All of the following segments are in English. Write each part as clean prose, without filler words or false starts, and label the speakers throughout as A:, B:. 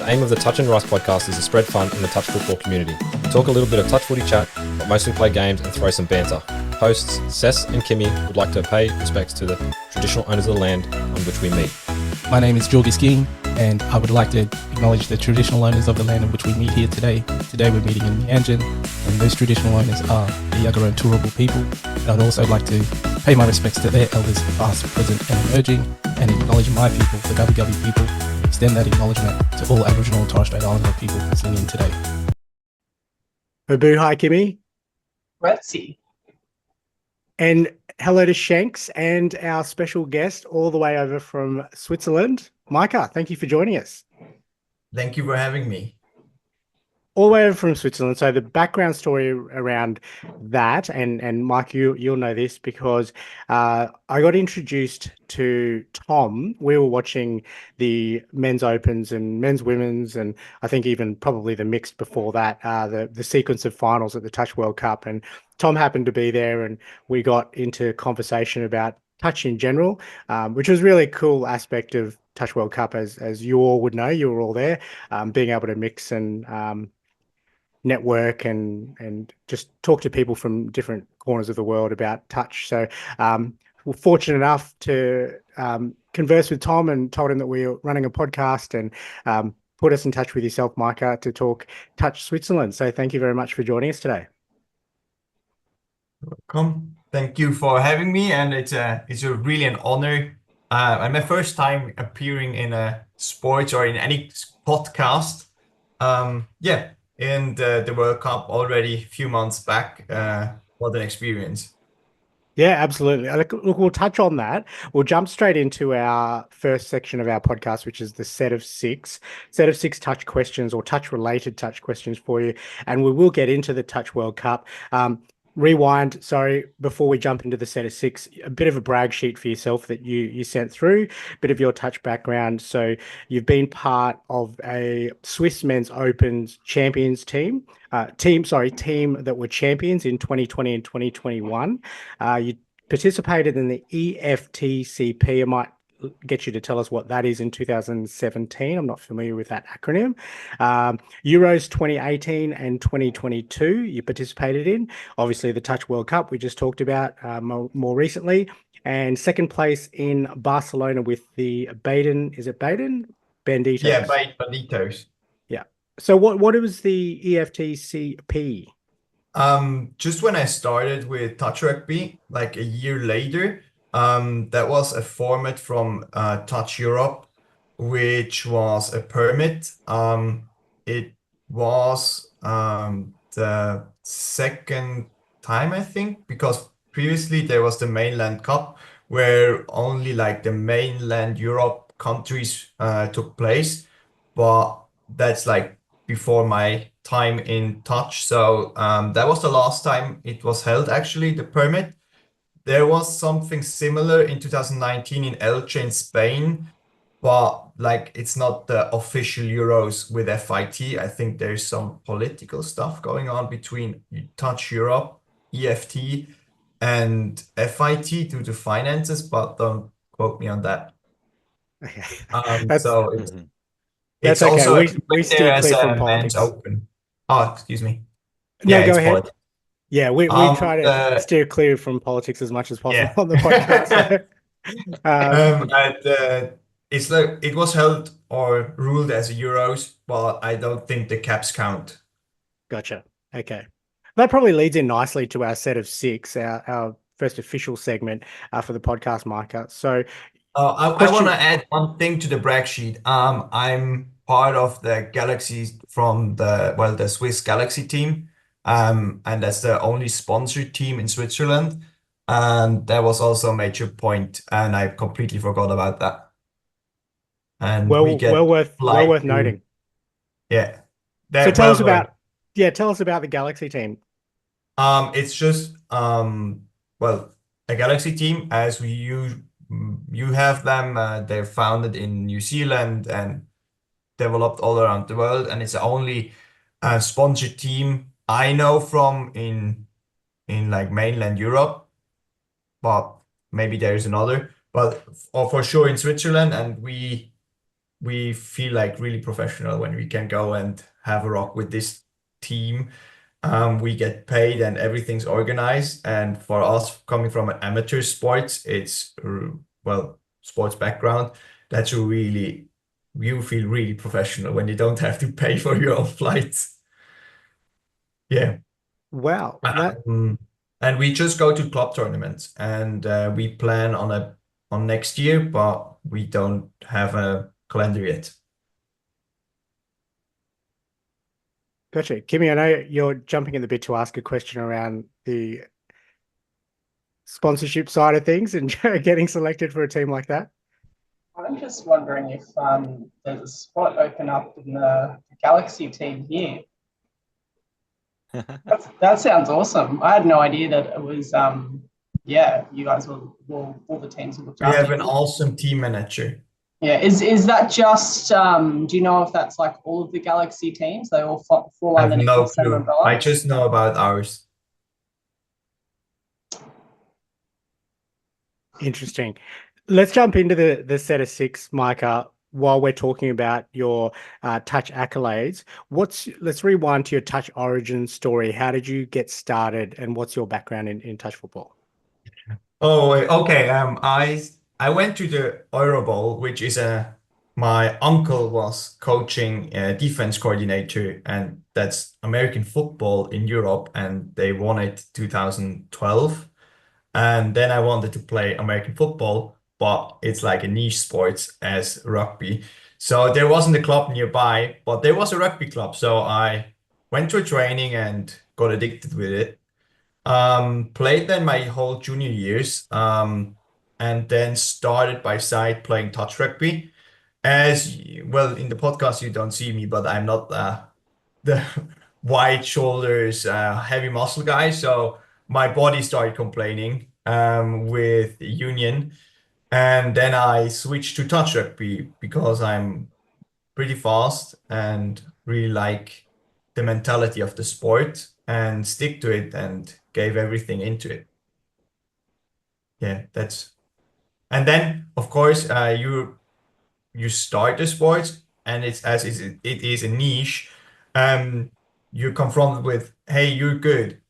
A: aim of the Touch and Rice podcast is to spread fun in the touch football community. We talk a little bit of touch footy chat, but mostly play games and throw some banter. Hosts Cess and Kimmy would like to pay respects to the traditional owners of the land on which we meet.
B: My name is Jorgie Skiing, and I would like to acknowledge the traditional owners of the land on which we meet here today. Today we're meeting in Meanjin, and those traditional owners are the Yagara and Turrbal people. And I'd also like to pay my respects to their elders, past, present and emerging, and acknowledge my people, the Gubbi Gubbi people. Extend that acknowledgement to all Aboriginal and Torres Strait Islander people listening in today.
C: Babu, hi Kimmy.
D: Grazie.
C: And hello to Shanks and our special guest all the way over from Switzerland, Micha. Thank you for joining us.
E: Thank you for having me.
C: All the way over from Switzerland. So the background story around that, and Mike, you'll know this because I got introduced to Tom. We were watching the men's opens and men's women's, and I think even probably the mixed before that, the sequence of finals at the Touch World Cup. And Tom happened to be there, and we got into conversation about touch in general, which was really cool aspect of Touch World Cup, as you all would know. You were all there, being able to mix and network and just talk to people from different corners of the world about touch. So we're fortunate enough to converse with Tom and told him that we were running a podcast and put us in touch with yourself, Micha, to talk Touch Switzerland. So thank you very much for joining us today.
E: Welcome. Thank you for having me, and it's really an honor. And my first time appearing in a sports or in any podcast. In the World Cup already a few months back. What an experience.
C: Yeah, absolutely. Look, we'll touch on that. We'll jump straight into our first section of our podcast, which is the set of six touch questions or touch-related touch questions for you. And we will get into the Touch World Cup. Rewind, sorry, before we jump into the set of six, a bit of a brag sheet for yourself that you sent through, a bit of your touch background. So you've been part of a Swiss Men's Open champions team that were champions in 2020 and 2021. You participated in the EFTCP. I might get you to tell us what that is in 2017. I'm not familiar with that acronym. Euros 2018 and 2022 you participated in. Obviously the Touch World Cup we just talked about more recently, and second place in Barcelona with the Baden, is it Baden? Banditos.
E: Yeah, Banditos.
C: Yeah. So what was the EFTCP?
E: Just when I started with touch rugby, like a year later, that was a format from Touch Europe, which was a permit. It was the second time, I think, because previously there was the Mainland Cup where only like the mainland Europe countries took place, but that's like before my time in Touch. So that was the last time it was held, actually, the permit. There was something similar in 2019 in Elche in Spain, but like it's not the official Euros with FIT. I think there's some political stuff going on between Touch Europe, EFT, and FIT due to finances, but don't quote me on that.
C: Okay.
E: So
C: That's
E: it's
C: okay.
E: also
C: We steer
E: as
C: clear from
E: a men's
C: politics.
E: open. Oh, excuse me.
C: No,
E: Yeah,
C: go
E: it's
C: ahead.
E: politics.
C: Yeah, we try to steer clear from politics as much as possible on the podcast.
E: It's like it was held or ruled as a Euros, but I don't think the caps count.
C: Gotcha. Okay. That probably leads in nicely to our set of six, our first official segment for the podcast, Micha. So
E: I want to add one thing to the brag sheet. I'm part of the Galaxy from the Swiss Galaxy team. And that's the only sponsored team in Switzerland. And that was also a major point, and I completely forgot about that. And
C: well
E: we get
C: worth noting.
E: Yeah.
C: So tell us about the Galaxy team.
E: It's just a Galaxy team as you have them. They're founded in New Zealand and developed all around the world, and it's the only sponsored team I know from in like mainland Europe, but maybe there is another, but for sure in Switzerland, and we we feel like really professional when we can go and have a rock with this team. We get paid and everything's organized. And for us, coming from an amateur sports, well, sports background, that's really, you feel really professional when you don't have to pay for your own flights. Yeah.
C: Wow, that
E: And we just go to club tournaments, and we plan on next year, but we don't have a calendar yet.
C: gotcha. Kimmy, I know you're jumping in the bit to ask a question around the sponsorship side of things and getting selected for a team like that.
D: I'm just wondering if there's a spot open up in the Galaxy team here. That sounds awesome. I had no idea that it was, you guys will all the teams will look
E: We have
D: after
E: an
D: you.
E: awesome team manager.
D: Yeah, is that just, do you know if that's like all of the Galaxy teams? They all fall
E: I have
D: underneath
E: no
D: the same
E: clue.
D: umbrella?
E: I just know about ours.
C: Interesting. Let's jump into the set of six, Micah. While we're talking about your touch accolades, let's rewind to your touch origin story. How did you get started, and what's your background in touch football?
E: Oh, okay. I went to the Euro Bowl, which is my uncle was coaching a defense coordinator, and that's American football in Europe, and they won it 2012. And then I wanted to play American football, but it's like a niche sport as rugby. So there wasn't a club nearby, but there was a rugby club. So I went to a training and got addicted with it. Played then my whole junior years, and then started by side playing touch rugby. Well, in the podcast you don't see me, but I'm not the wide shoulders, heavy muscle guy. So my body started complaining with union, and then I switched to touch rugby because I'm pretty fast and really like the mentality of the sport and stick to it and gave everything into it. Yeah, and then of course you start the sport and it is a niche. You're confronted with, hey, you're good.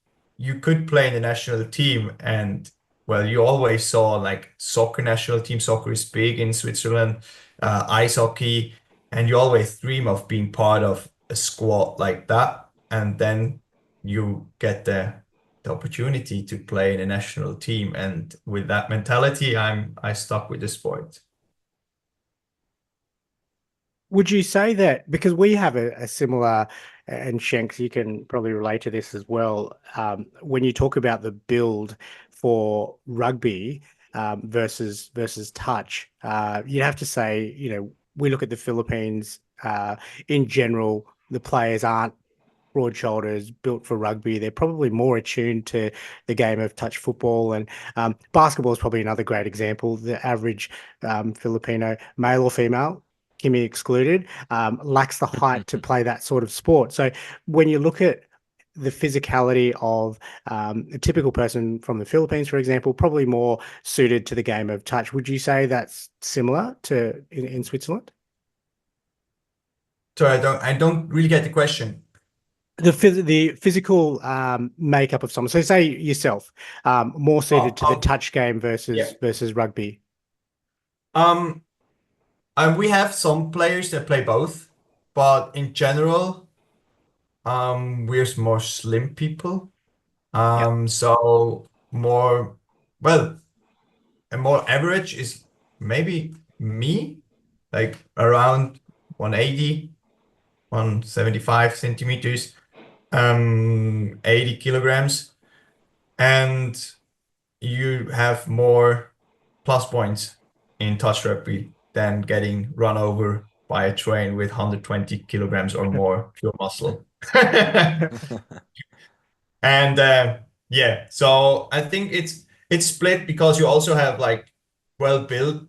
E: You could play in the national team, and well, you always saw like soccer national team. Soccer is big in Switzerland, ice hockey, and you always dream of being part of a squad like that. And then you get the opportunity to play in a national team, and with that mentality, I stuck with the sport.
C: Would you say that, because we have a similar, and Shanks, you can probably relate to this as well, when you talk about the build for rugby versus touch, you'd have to say, we look at the Philippines, in general, the players aren't broad shoulders, built for rugby. They're probably more attuned to the game of touch football, and basketball is probably another great example. The average Filipino, male or female, Kimmy excluded, lacks the height to play that sort of sport. So when you look at the physicality of a typical person from the Philippines, for example, probably more suited to the game of touch. Would you say that's similar to in Switzerland?
E: So I don't really get the question.
C: The physical makeup of someone. So say yourself, more suited to the touch game versus rugby.
E: We have some players that play both, but in general, we're more slim people. So a more average is maybe me, like around 180, 175 centimeters, 80 kilograms, and you have more plus points in touch rugby than getting run over by a train with 120 kilograms or more pure muscle. And so I think it's split because you also have like well-built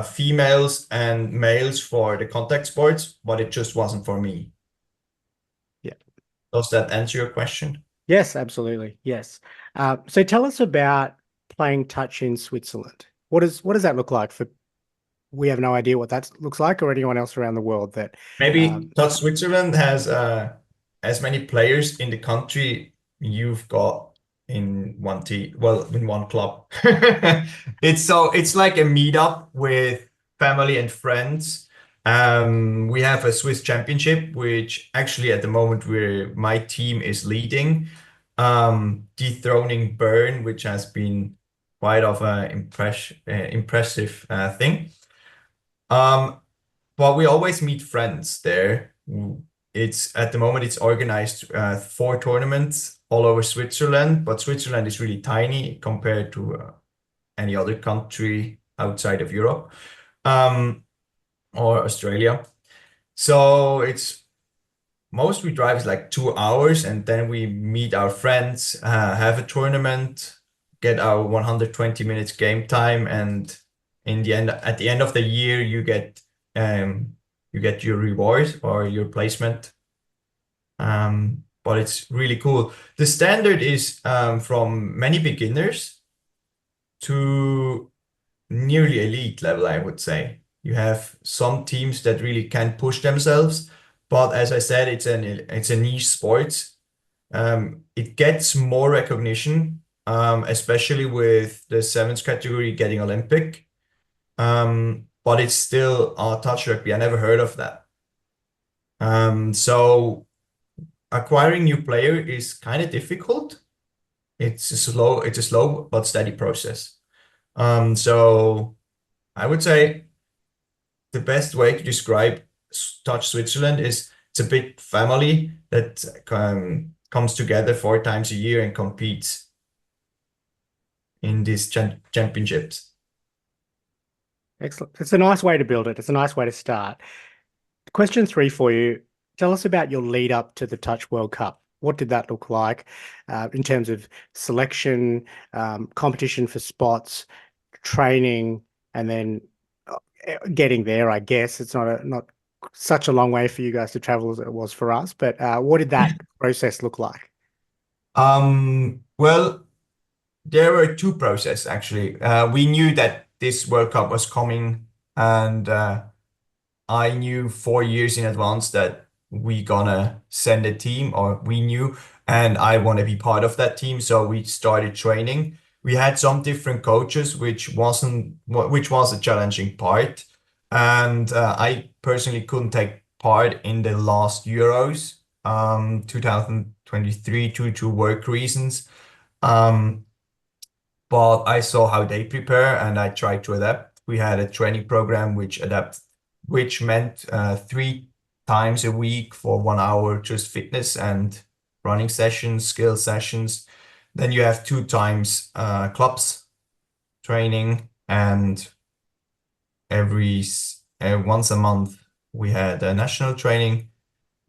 E: females and males for the contact sports, but it just wasn't for me.
C: Yeah.
E: Does that answer your question?
C: Yes, absolutely. Yes. So tell us about playing touch in Switzerland. What does that look like for we have no idea what that looks like, or anyone else around the world that
E: Maybe Touch Switzerland has as many players in the country you've got in one team, well, in one club. It's like a meetup with family and friends. We have a Swiss championship, which actually at the moment my team is leading, dethroning Bern, which has been quite of an impressive thing. But we always meet friends there. It's at the moment it's organized 4 tournaments all over Switzerland, but Switzerland is really tiny compared to any other country outside of Europe or Australia. So it's most we drive is like 2 hours, and then we meet our friends, have a tournament, get our 120 minutes game time, and at the end of the year, you get your reward or your placement. But it's really cool. The standard is from many beginners to nearly elite level, I would say. You have some teams that really can push themselves, but as I said, it's a niche sport. It gets more recognition, especially with the sevens category getting Olympic. But it's still touch rugby. I never heard of that. So acquiring new player is kind of difficult. It's a slow but steady process. So I would say the best way to describe Touch Switzerland is it's a big family that comes together 4 times a year and competes in these championships.
C: Excellent. It's a nice way to build it. It's a nice way to start. Question 3 for you. Tell us about your lead up to the Touch World Cup. What did that look like in terms of selection, competition for spots, training, and then getting there? I guess it's not such a long way for you guys to travel as it was for us, but what did that process look like?
E: Well, there were 2 processes actually. We knew that this World Cup was coming, and I knew 4 years in advance that we gonna send a team, or we knew, and I want to be part of that team. So we started training. We had some different coaches, which was a challenging part. And I personally couldn't take part in the last Euros, 2023, due to work reasons. But I saw how they prepare, and I tried to adapt. We had a training program which meant 3 times a week for 1 hour, just fitness and running sessions, skill sessions. Then you have 2 times clubs training, and once a month we had a national training.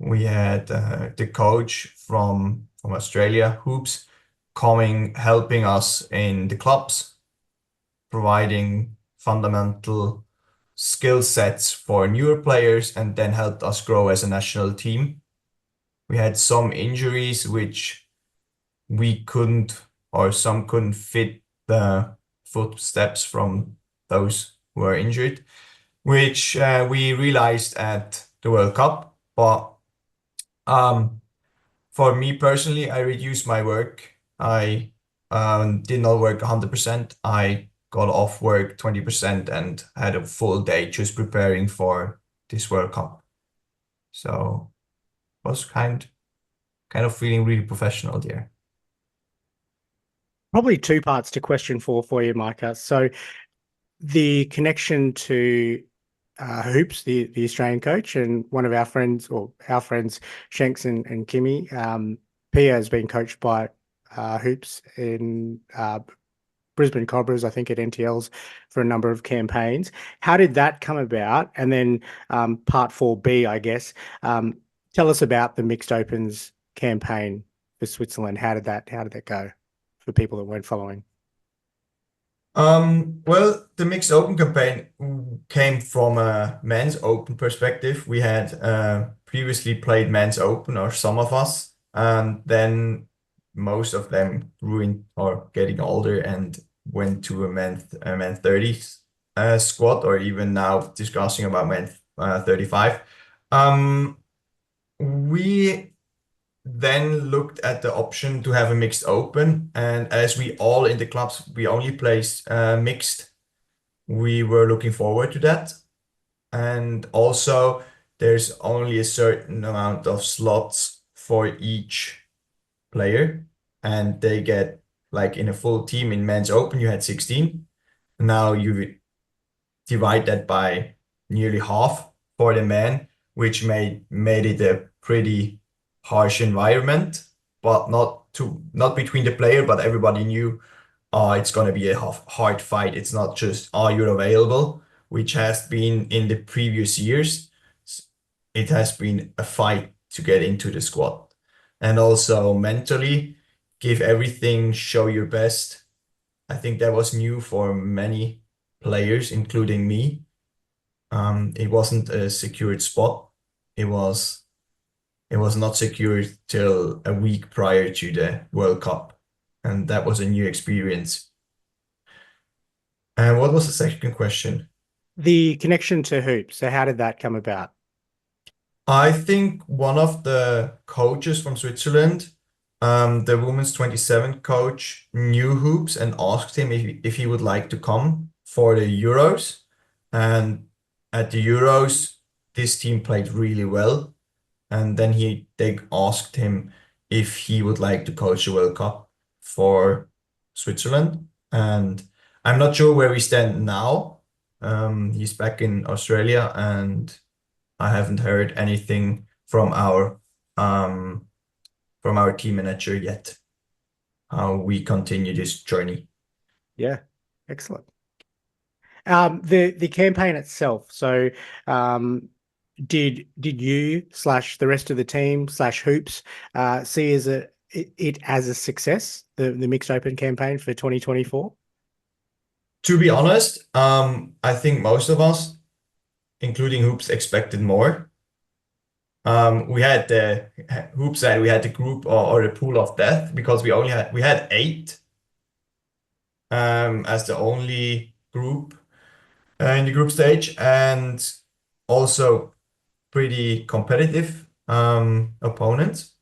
E: We had the coach from Australia, Hoops, coming, helping us in the clubs, providing fundamental skill sets for newer players, and then helped us grow as a national team. We had some injuries which some couldn't fit the footsteps from those who are injured, which we realized at the World Cup. But for me personally, I reduced my work. I did not work 100%. I got off work 20% and had a full day just preparing for this World Cup. So it was kind of feeling really professional there.
C: Probably 2 parts to question 4 for you, Micha. So the connection to Hoops, the Australian coach, and one of our friends, Shanks and Kimmy, Pia has been coached by Hoops in Brisbane Cobras, I think at NTLs for a number of campaigns. How did that come about? And then part 4B, I guess, tell us about the Mixed Opens campaign for Switzerland. How did that go for people that weren't following?
E: Well, the Mixed Open campaign came from a men's open perspective. We had previously played men's open, or some of us, and then most of them grew in or getting older and went to a men's 30s squad, or even now discussing about men 35. We then looked at the option to have a mixed open, and as we all in the clubs, we only placed mixed, we were looking forward to that. And also, there's only a certain amount of slots for each player, and they get, like in a full team in men's open, you had 16. Now you divide that by nearly half for the men, which made it a pretty harsh environment, but not between the player, but everybody knew it's going to be a hard fight. It's not just, you're available, which has been in the previous years. It has been a fight to get into the squad. And also mentally, give everything, show your best. I think that was new for many players, including me. It wasn't a secured spot. It was not secured till a week prior to the World Cup, and that was a new experience. And what was the second question?
C: The connection to hoops. So how did that come about?
E: I think one of the coaches from Switzerland, the women's 27 coach, knew hoops and asked him if he would like to come for the Euros. And at the Euros, this team played really well. And then they asked him if he would like to coach the World Cup for Switzerland. And I'm not sure where we stand now. He's back in Australia, and I haven't heard anything from our team manager yet, how we continue this journey.
C: Yeah, excellent. The campaign itself. So, did you / the rest of the / hoops see it as a success, the mixed open campaign for 2024?
E: To be honest, I think most of us, including hoops, expected more. We had the hoops side, we had the group or the pool of death, because we had 8 as the only group in the group stage, and also pretty competitive opponents.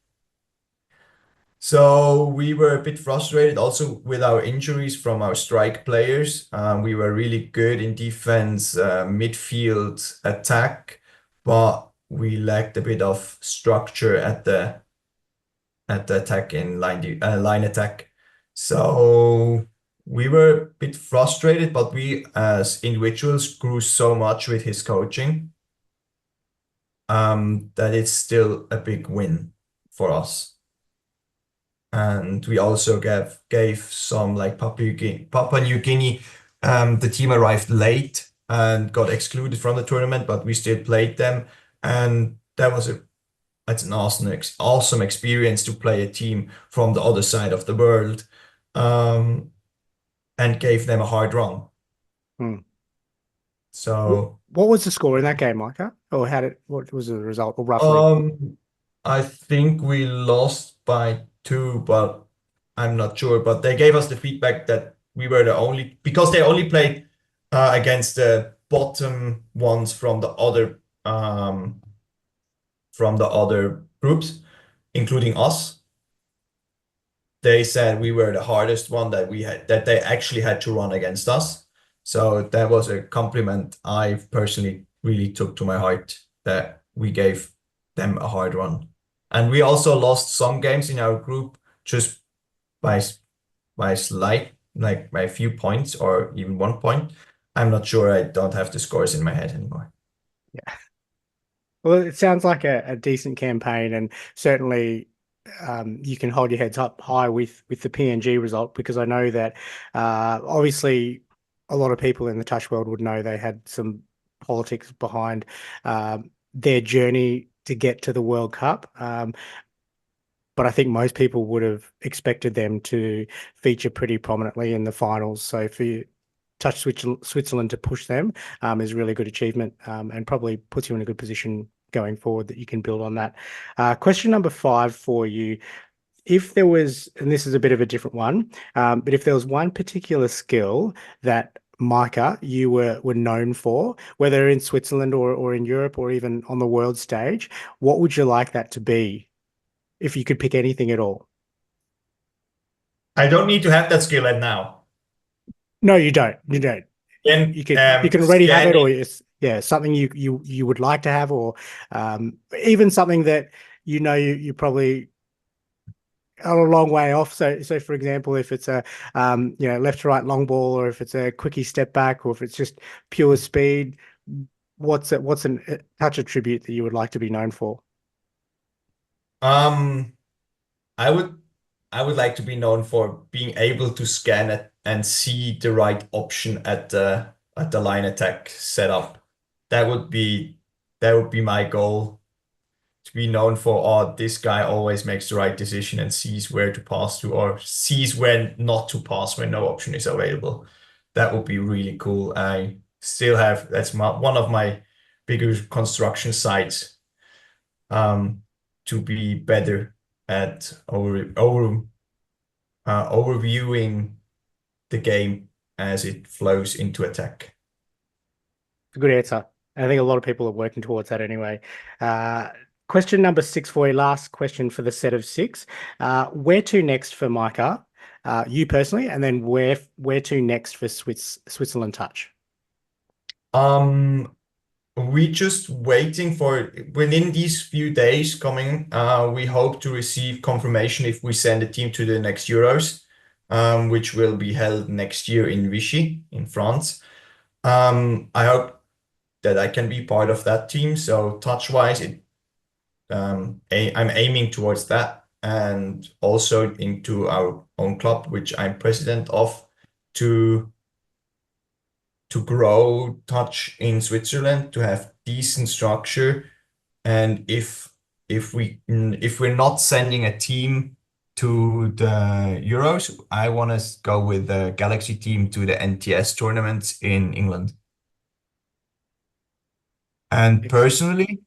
E: So we were a bit frustrated also with our injuries from our strike players. We were really good in defense, midfield, attack, but we lacked a bit of structure at the attack in line attack. So we were a bit frustrated, but we as individuals grew so much with his coaching that it's still a big win for us. And we also gave some, like Papua New Guinea. The team arrived late and got excluded from the tournament, but we still played them, and that was it's an awesome experience to play a team from the other side of the world, and gave them a hard run. So
C: what was the score in that game, Micah? Or what was the result, or roughly?
E: I think we lost by 2, but I'm not sure. But they gave us the feedback that we were the only, because they only played against the bottom ones from the other groups, including us. They said we were the hardest one that they actually had to run against us. So that was a compliment I personally really took to my heart, that we gave them a hard run. And we also lost some games in our group just by slight, like by a few points or even 1 point. I'm not sure. I don't have the scores in my head anymore.
C: Yeah. Well, it sounds like a decent campaign, and certainly you can hold your heads up high with the PNG result, because I know that obviously a lot of people in the touch world would know they had some politics behind their journey to get to the World Cup. But I think most people would have expected them to feature pretty prominently in the finals. So for Touch Switzerland to push them is a really good achievement, and probably puts you in a good position going forward that you can build on that. Question number 5 for you. If there was, and this is a bit of a different one, but if there was one particular skill that Micha, you were known for, whether in Switzerland or in Europe or even on the world stage? What would you like that to be if you could pick anything at all?
E: I don't need to have that skill right now.
C: No, you don't. You don't.
E: Then
C: You can already have it, or
E: scanning.
C: yeah, something you would like to have, or even something that you probably are a long way off. So for example, if it's a left to right long ball, or if it's a quickie step back, or if it's just pure speed, what's a touch attribute that you would like to be known for?
E: Um, I would like to be known for being able to scan it and see the right option at the line attack setup. That would be my goal, to be known for, oh, this guy always makes the right decision and sees where to pass to, or sees when not to pass when no option is available. That would be really cool. I still have, one of my bigger construction sites, to be better at overviewing the game as it flows into attack.
C: It's a good answer. I think a lot of people are working towards that anyway. Question number 6 for you, last question for the set of 6. Where to next for Micha, you personally, and then where to next for Switzerland Touch?
E: We just waiting for, within these few days coming, we hope to receive confirmation if we send a team to the next Euros, which will be held next year in Vichy in France. I hope that I can be part of that team. So touch-wise, I'm aiming towards that, and also into our own club, which I'm president of, to grow touch in Switzerland, to have decent structure. And if we're not sending a team to the Euros, I want to go with the Galaxy team to the NTS tournaments in England. And personally,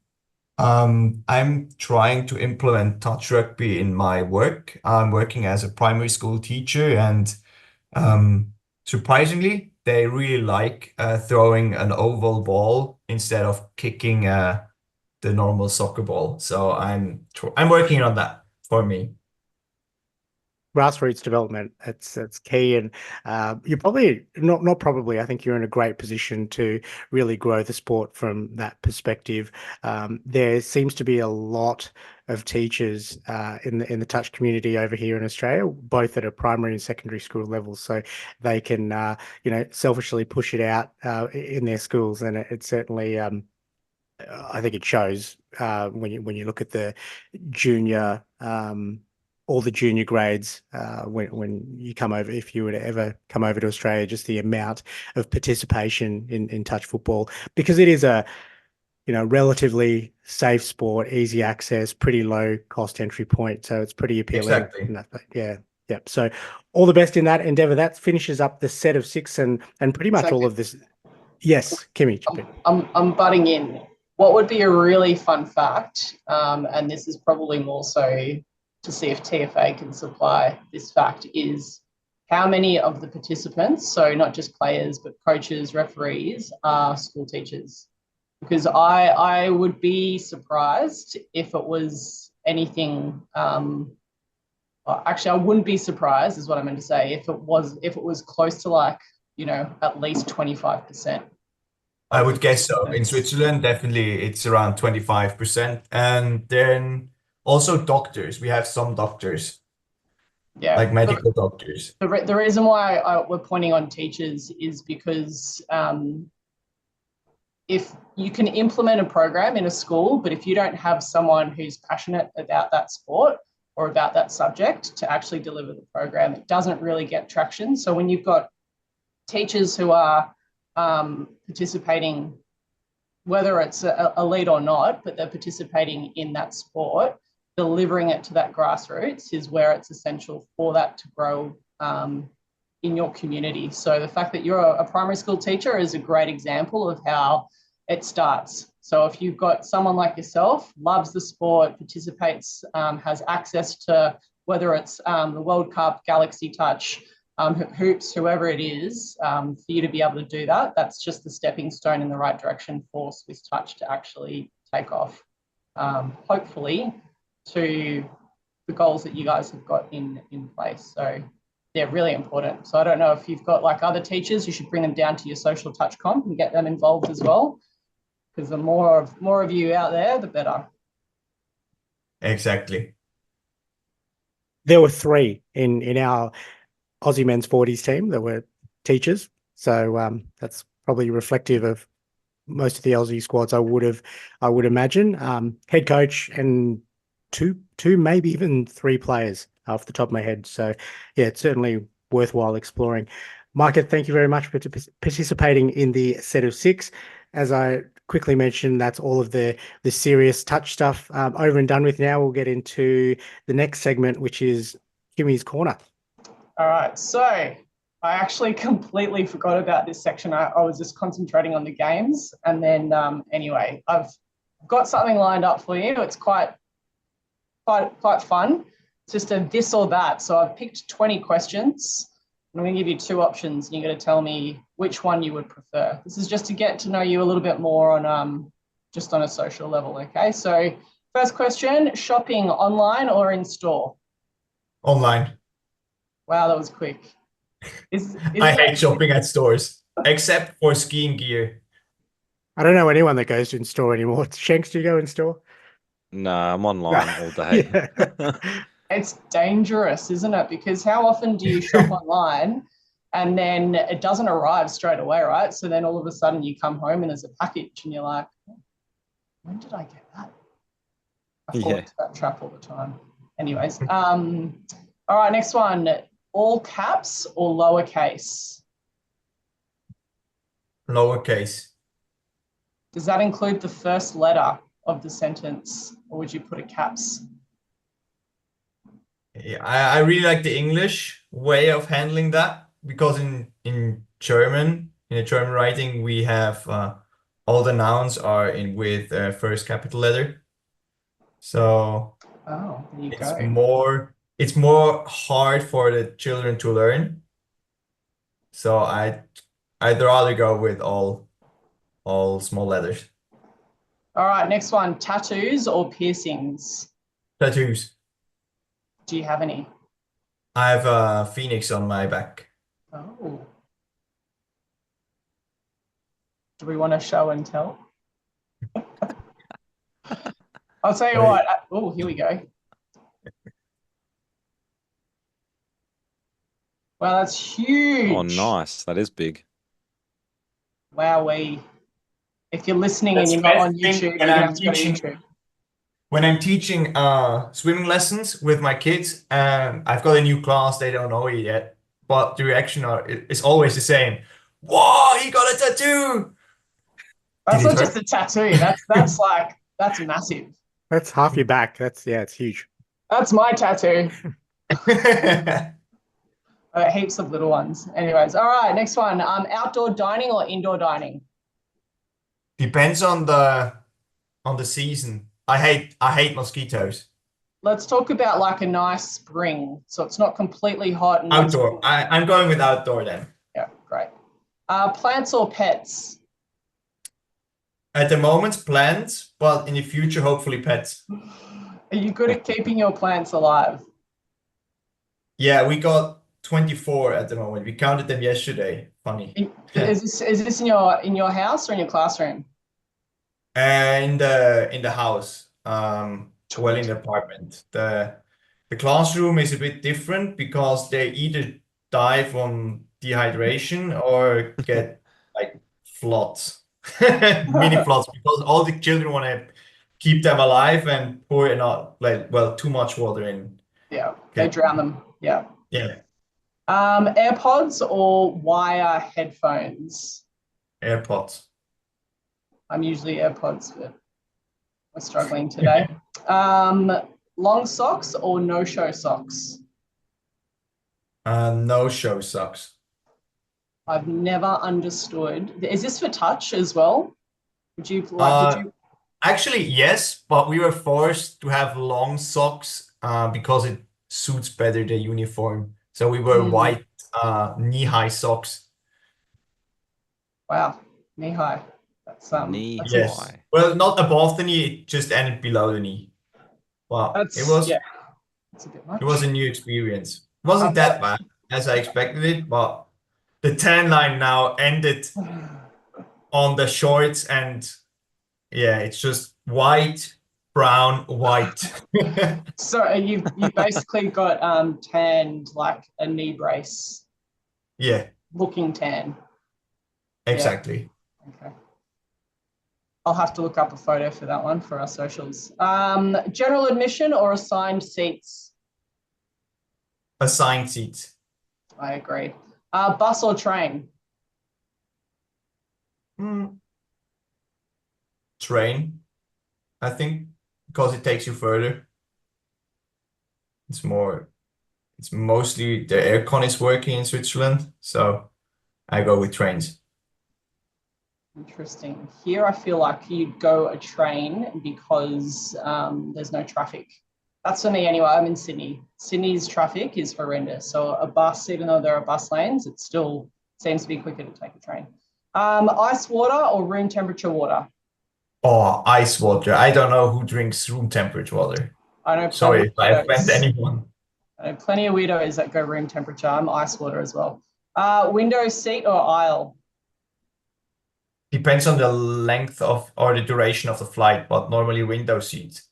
E: I'm trying to implement touch rugby in my work. I'm working as a primary school teacher, and surprisingly, they really like throwing an oval ball instead of kicking the normal soccer ball. So I'm working on that for me.
C: Grassroots development, that's key, and you're probably not probably. I think you're in a great position to really grow the sport from that perspective. There seems to be a lot of teachers in the touch community over here in Australia, both at a primary and secondary school level, so they can selfishly push it out in their schools, and it certainly I think it shows when you look at the junior. All the junior grades when you come over, if you were to ever come over to Australia, just the amount of participation in touch football, because it is a relatively safe sport, easy access, pretty low cost entry point, so it's pretty appealing.
E: Exactly.
C: Yeah. So all the best in that endeavor. That finishes up the set of 6 and pretty much all of this. Yes, Kimmy.
D: I'm butting in. What would be a really fun fact, and this is probably more so to see if TFA can supply this fact, is how many of the participants, so not just players, but coaches, referees, are school teachers? Because I would be surprised if it was anything. Actually, I wouldn't be surprised, is what I meant to say, if it was close to at least 25%.
E: I would guess so. In Switzerland, definitely it's around 25%. And then also doctors. We have some doctors, like medical doctors.
D: The reason why we're pointing on teachers is because if you can implement a program in a school, but if you don't have someone who's passionate about that sport or about that subject to actually deliver the program, it doesn't really get traction. So when you've got teachers who are participating, whether it's elite or not, but they're participating in that sport, delivering it to that grassroots is where it's essential for that to grow in your community. So the fact that you're a primary school teacher is a great example of how it starts. So if you've got someone like yourself, loves the sport, participates, has access to whether it's the World Cup, Galaxy Touch, hoops, whoever it is, for you to be able to do that. That's just the stepping stone in the right direction for Swiss Touch to actually take off, hopefully, to the goals that you guys have got in place. So they're really important. So I don't know if you've got like other teachers, you should bring them down to your social touch comp and get them involved as well, because the more of you out there, the better.
E: Exactly.
C: There were 3 in our Aussie men's 40s team that were teachers. So that's probably reflective of most of the Aussie squads, I would imagine. Head coach and two, maybe even 3 players off the top of my head. So yeah, it's certainly worthwhile exploring. Micah, thank you very much for participating in the set of 6. As I quickly mentioned, that's all of the serious touch stuff over and done with. Now we'll get into the next segment, which is Kimmy's Corner.
D: All right, so I actually completely forgot about this section. I was just concentrating on the games, and then anyway, I've got something lined up for you. It's quite fun. It's just a this or that. So I've picked 20 questions. I'm going to give you 2 options, and you're going to tell me which one you would prefer. This is just to get to know you a little bit more on just on a social level. Okay, so first question: shopping online or in store?
E: Online.
D: Wow, that was quick.
E: I hate shopping at stores, except for skiing gear.
C: I don't know anyone that goes in store anymore. Shanks, do you go in store?
F: Nah, I'm online all day.
C: Yeah.
D: It's dangerous, isn't it? Because how often do you shop online and then it doesn't arrive straight away, right? So then all of a sudden you come home and there's a package and you're like, when did I get that? I fall into that trap all the time. Anyways, all right, next one. All caps or lowercase?
E: Lowercase.
D: Does that include the first letter of the sentence, or would you put a caps?
E: Yeah, I really like the English way of handling that, because in German, in the German writing, we have all the nouns are with first capital letter. So
D: Oh, there you go.
E: it's more hard for the children to learn. So I'd rather go with all small letters.
D: All right, next one. Tattoos or piercings?
E: Tattoos.
D: Do you have any?
E: I have a phoenix on my back.
D: Oh. Do we want to show and tell? I'll tell you what. Oh, here we go. Wow, that's huge.
F: Oh, nice. That is big.
D: Wowee. If you're listening
E: That's
D: and you're not on
E: the best thing
D: YouTube, you're
E: when
D: going to
E: I'm
D: have to go to
E: teaching.
D: YouTube.
E: When I'm teaching swimming lessons with my kids, and I've got a new class, they don't know it yet, but the reaction is always the same. Whoa, he got a tattoo!
D: That's
E: Did it
D: not just a tattoo. That's massive.
C: That's half your back. It's huge.
D: That's my tattoo. Heaps of little ones. Anyways, all right, next one. Outdoor dining or indoor dining?
E: Depends on the season. I hate mosquitoes.
D: Let's talk about like a nice spring, so it's not completely hot and
E: Outdoor. I'm going with outdoor then.
D: Yeah, great. Plants or pets?
E: At the moment, plants, but in the future, hopefully pets.
D: Are you good at keeping your plants alive?
E: Yeah, we got 24 at the moment. We counted them yesterday. Funny.
D: Is this in your house or in your classroom?
E: In the house, well, in the apartment. The classroom is a bit different because they either die from dehydration or get like floods, mini floods, because all the children want to keep them alive and pour too much water in.
D: Yeah, they drown them. Yeah.
E: Yeah,
D: AirPods or wire headphones?
E: AirPods.
D: I'm usually AirPods, but we're struggling today. Long socks or no-show socks?
E: No-show socks.
D: I've never understood. Is this for touch as well? Would you
E: Actually, yes, but we were forced to have long socks because it suits better the uniform. So we were white knee-high socks.
D: Wow, knee high. That's
F: Knee
D: that's
E: Yes.
F: high.
E: Well, not above the knee, it just ended below the knee. Well, it was
D: yeah, that's a bit much.
E: it was a new experience. It wasn't
D: Uh,
E: that bad as I expected it, but the tan line now ended on the shorts, and yeah, it's just white, brown, white.
D: So you basically got tanned like a knee brace
E: Yeah,
D: looking tan.
E: exactly.
D: Okay. I'll have to look up a photo for that one for our socials. General admission or assigned seats?
E: Assigned seats.
D: I agree. Bus or train?
E: Train, I think, because it takes you further. It's mostly the aircon is working in Switzerland, so I go with trains.
D: Interesting. Here, I feel like you'd go a train because there's no traffic. That's for me anyway. I'm in Sydney. Sydney's traffic is horrendous. So a bus, even though there are bus lanes, it still seems to be quicker to take a train. Ice water or room temperature water?
E: Oh, ice water. I don't know who drinks room temperature water.
D: I know
E: Sorry if I offend
D: weirdos.
E: anyone.
D: I know plenty of weirdos that go room temperature. I'm ice water as well. Window seat or aisle?
E: Depends on the length of or the duration of the flight, but normally window seats.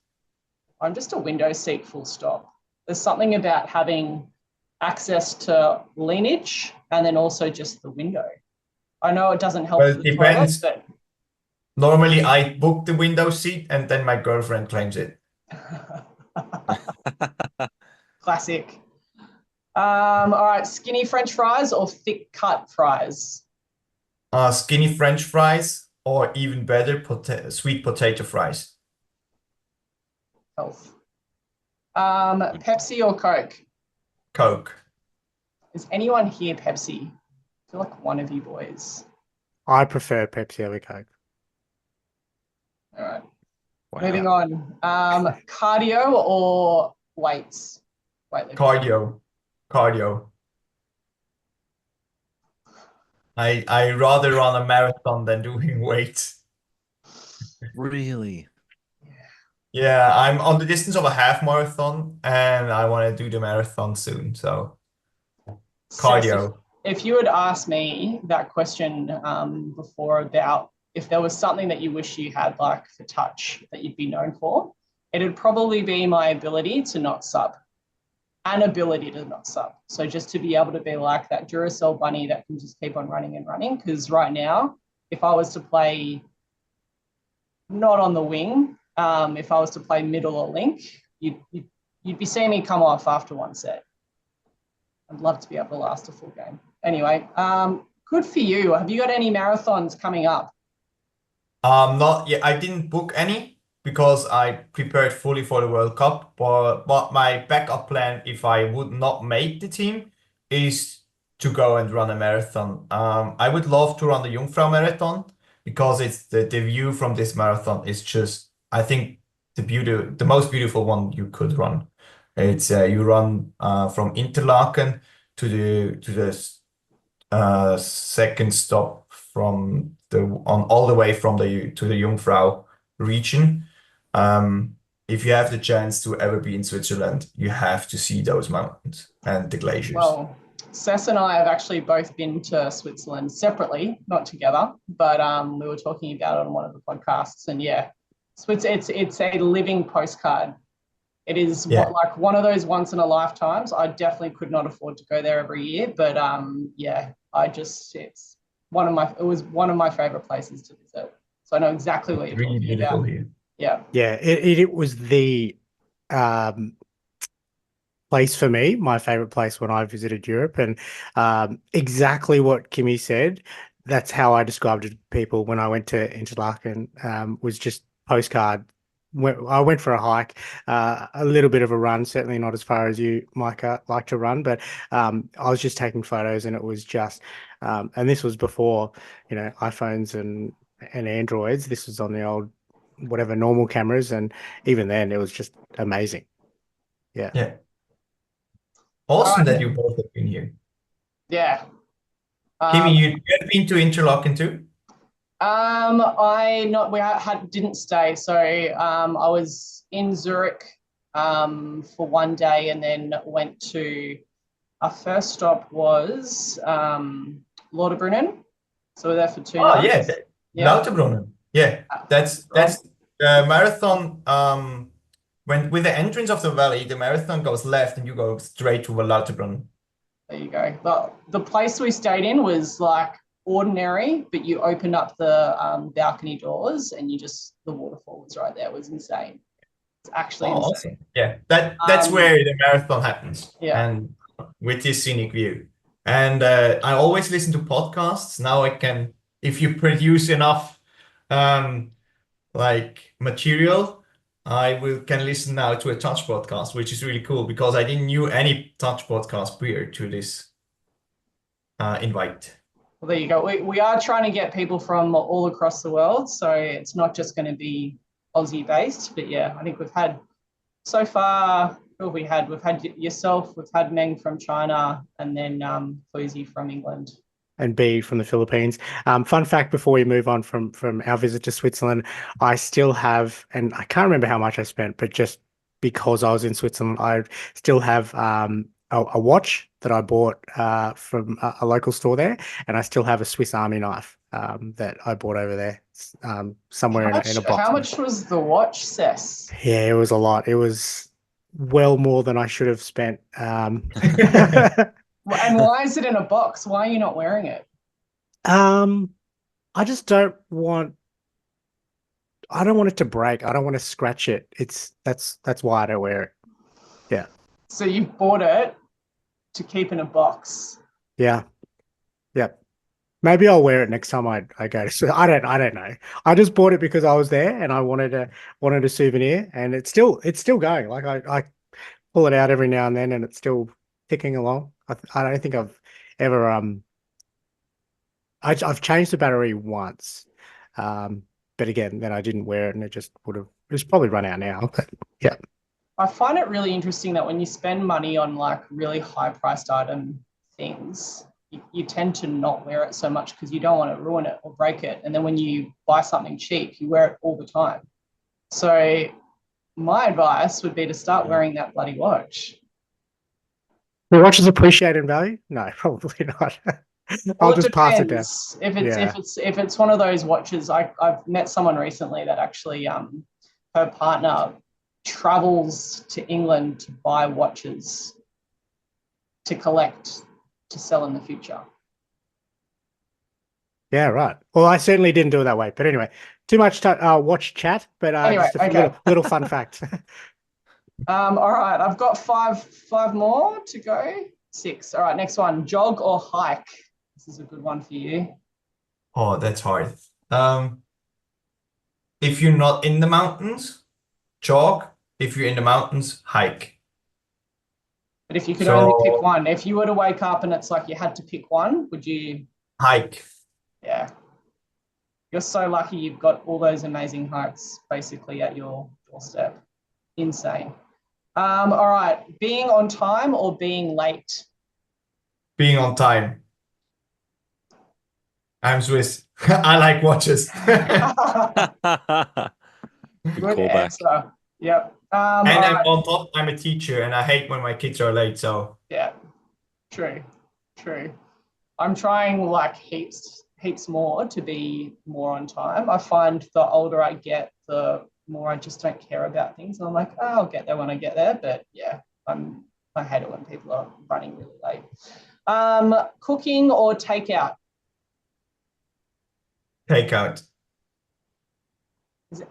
D: I'm just a window seat, full stop. There's something about having access to lineage and then also just the window. I know it doesn't help
E: Well,
D: for
E: it
D: the toilet,
E: depends.
D: but
E: Normally I book the window seat and then my girlfriend claims it.
D: classic. All right, skinny French fries or thick cut fries?
E: Skinny French fries, or even better, sweet potato fries.
D: Health. Pepsi or Coke?
E: Coke.
D: Is anyone here Pepsi? I feel like one of you boys.
C: I prefer Pepsi over Coke.
D: All right.
F: Wow.
D: Moving on. Cardio or weights? Weightlifting.
E: Cardio. I rather run a marathon than doing weights.
F: Really?
E: Yeah, I'm on the distance of a half marathon and I want to do the marathon soon. So cardio.
D: If you had asked me that question before about if there was something that you wish you had like for touch that you'd be known for, it'd probably be my ability to not sub. An ability to not sub. So just to be able to be like that Duracell bunny that can just keep on running and running. Because right now, if I was to play not on the wing, if I was to play middle or link, you'd be seeing me come off after one set. I'd love to be able to last a full game. Anyway, good for you. Have you got any marathons coming up?
E: Not yet. I didn't book any because I prepared fully for the World Cup. But my backup plan, if I would not make the team, is to go and run a marathon. I would love to run the Jungfrau Marathon because it's the view from this marathon is just, I think, the most beautiful one you could run. It's you run from Interlaken to the second stop from all the way from to the Jungfrau region. If you have the chance to ever be in Switzerland, you have to see those mountains and the glaciers.
D: Well, Cess and I have actually both been to Switzerland separately, not together, but we were talking about it on one of the podcasts. And yeah, it's a living postcard. It is like one of those once in a lifetimes. I definitely could not afford to go there every year, but yeah, it was one of my favorite places to visit. So I know exactly what you're
E: really
D: talking
E: beautiful
D: about.
E: here.
D: Yeah.
C: Yeah, it was the place for me, my favorite place when I visited Europe, and exactly what Kimmy said. That's how I described it to people when I went to Interlaken. Was just postcard. I went for a hike, a little bit of a run, certainly not as far as you, Micah, like to run, but I was just taking photos, and it was just, and this was before, iPhones and Androids. This was on the old, whatever, normal cameras, and even then, it was just amazing. Yeah.
E: Yeah. Awesome that you both have been here.
D: Yeah.
E: Kimmy, you have been to Interlaken too?
D: Didn't stay. So I was in Zurich for one day and then went to our first stop was Lauterbrunnen. So we're there for 2
E: Oh
D: nights.
E: yeah, Lauterbrunnen. Yeah, that's marathon. When with the entrance of the valley, the marathon goes left and you go straight to Lauterbrunnen.
D: There you go. But the place we stayed in was like ordinary, but you opened up the balcony doors and the waterfall was right there. It was insane. It's actually insane.
E: Awesome. Yeah, that's where the marathon happens.
D: Yeah.
E: And with this scenic view. And I always listen to podcasts. Now I can, if you produce enough like material, can listen now to a touch podcast, which is really cool because I didn't knew any touch podcast prior to this invite.
D: Well, there you go. We are trying to get people from all across the world, so it's not just going to be Aussie based. But yeah, I think we've had so far. Who have we had? We've had yourself. We've had Meng from China, and then Fuzi from England.
C: And B from the Philippines. Fun fact before we move on from our visit to Switzerland, I still have, and I can't remember how much I spent, but just because I was in Switzerland, I still have a watch that I bought from a local store there, and I still have a Swiss Army knife that I bought over there somewhere in a box.
D: How much was the watch, Cess?
C: Yeah, it was a lot. It was well more than I should have spent.
D: And why is it in a box? Why are you not wearing it?
C: I just don't want. I don't want it to break. I don't want to scratch it. That's why I don't wear it. Yeah.
D: So you bought it to keep in a box.
C: Yeah. Yep. Maybe I'll wear it next time I go to. So I don't know. I just bought it because I was there and I wanted a souvenir, and it's still going. Like I pull it out every now and then, and it's still ticking along. I don't think I've ever I've changed the battery once, but again, then I didn't wear it, and it's probably run out now. But yeah,
D: I find it really interesting that when you spend money on like really high priced item things, you tend to not wear it so much because you don't want to ruin it or break it. And then when you buy something cheap, you wear it all the time. So my advice would be to start wearing that bloody watch.
C: the watch is appreciated in value? No, probably not. I'll just pass it down.
D: If it's one of those watches, I've met someone recently that actually her partner travels to England to buy watches to collect to sell in the future.
C: Yeah, right. Well, I certainly didn't do it that way. But anyway, too much watch chat. But
D: Anyway,
C: just a
D: okay.
C: little fun fact.
D: All right, I've got five more to go. 6. All right, next one. Jog or hike? This is a good one for you.
E: Oh, that's hard. If you're not in the mountains, jog. If you're in the mountains, hike.
D: But if you could only pick one, if you were to wake up and it's like you had to pick one, would you?
E: Hike.
D: Yeah. You're so lucky you've got all those amazing hikes basically at your doorstep. Insane. All right. Being on time or being late?
E: Being on time. I'm Swiss. I like watches.
F: Good
D: Good
F: callback.
D: answer. Yep.
E: And
D: all
E: I'm
D: right.
E: on top, I'm a teacher and I hate when my kids are late. So
D: Yeah. True. I'm trying like heaps more to be more on time. I find the older I get, the more I just don't care about things. And I'm like, oh, I'll get there when I get there. But yeah, I hate it when people are running really late. Cooking or takeout?
E: takeout.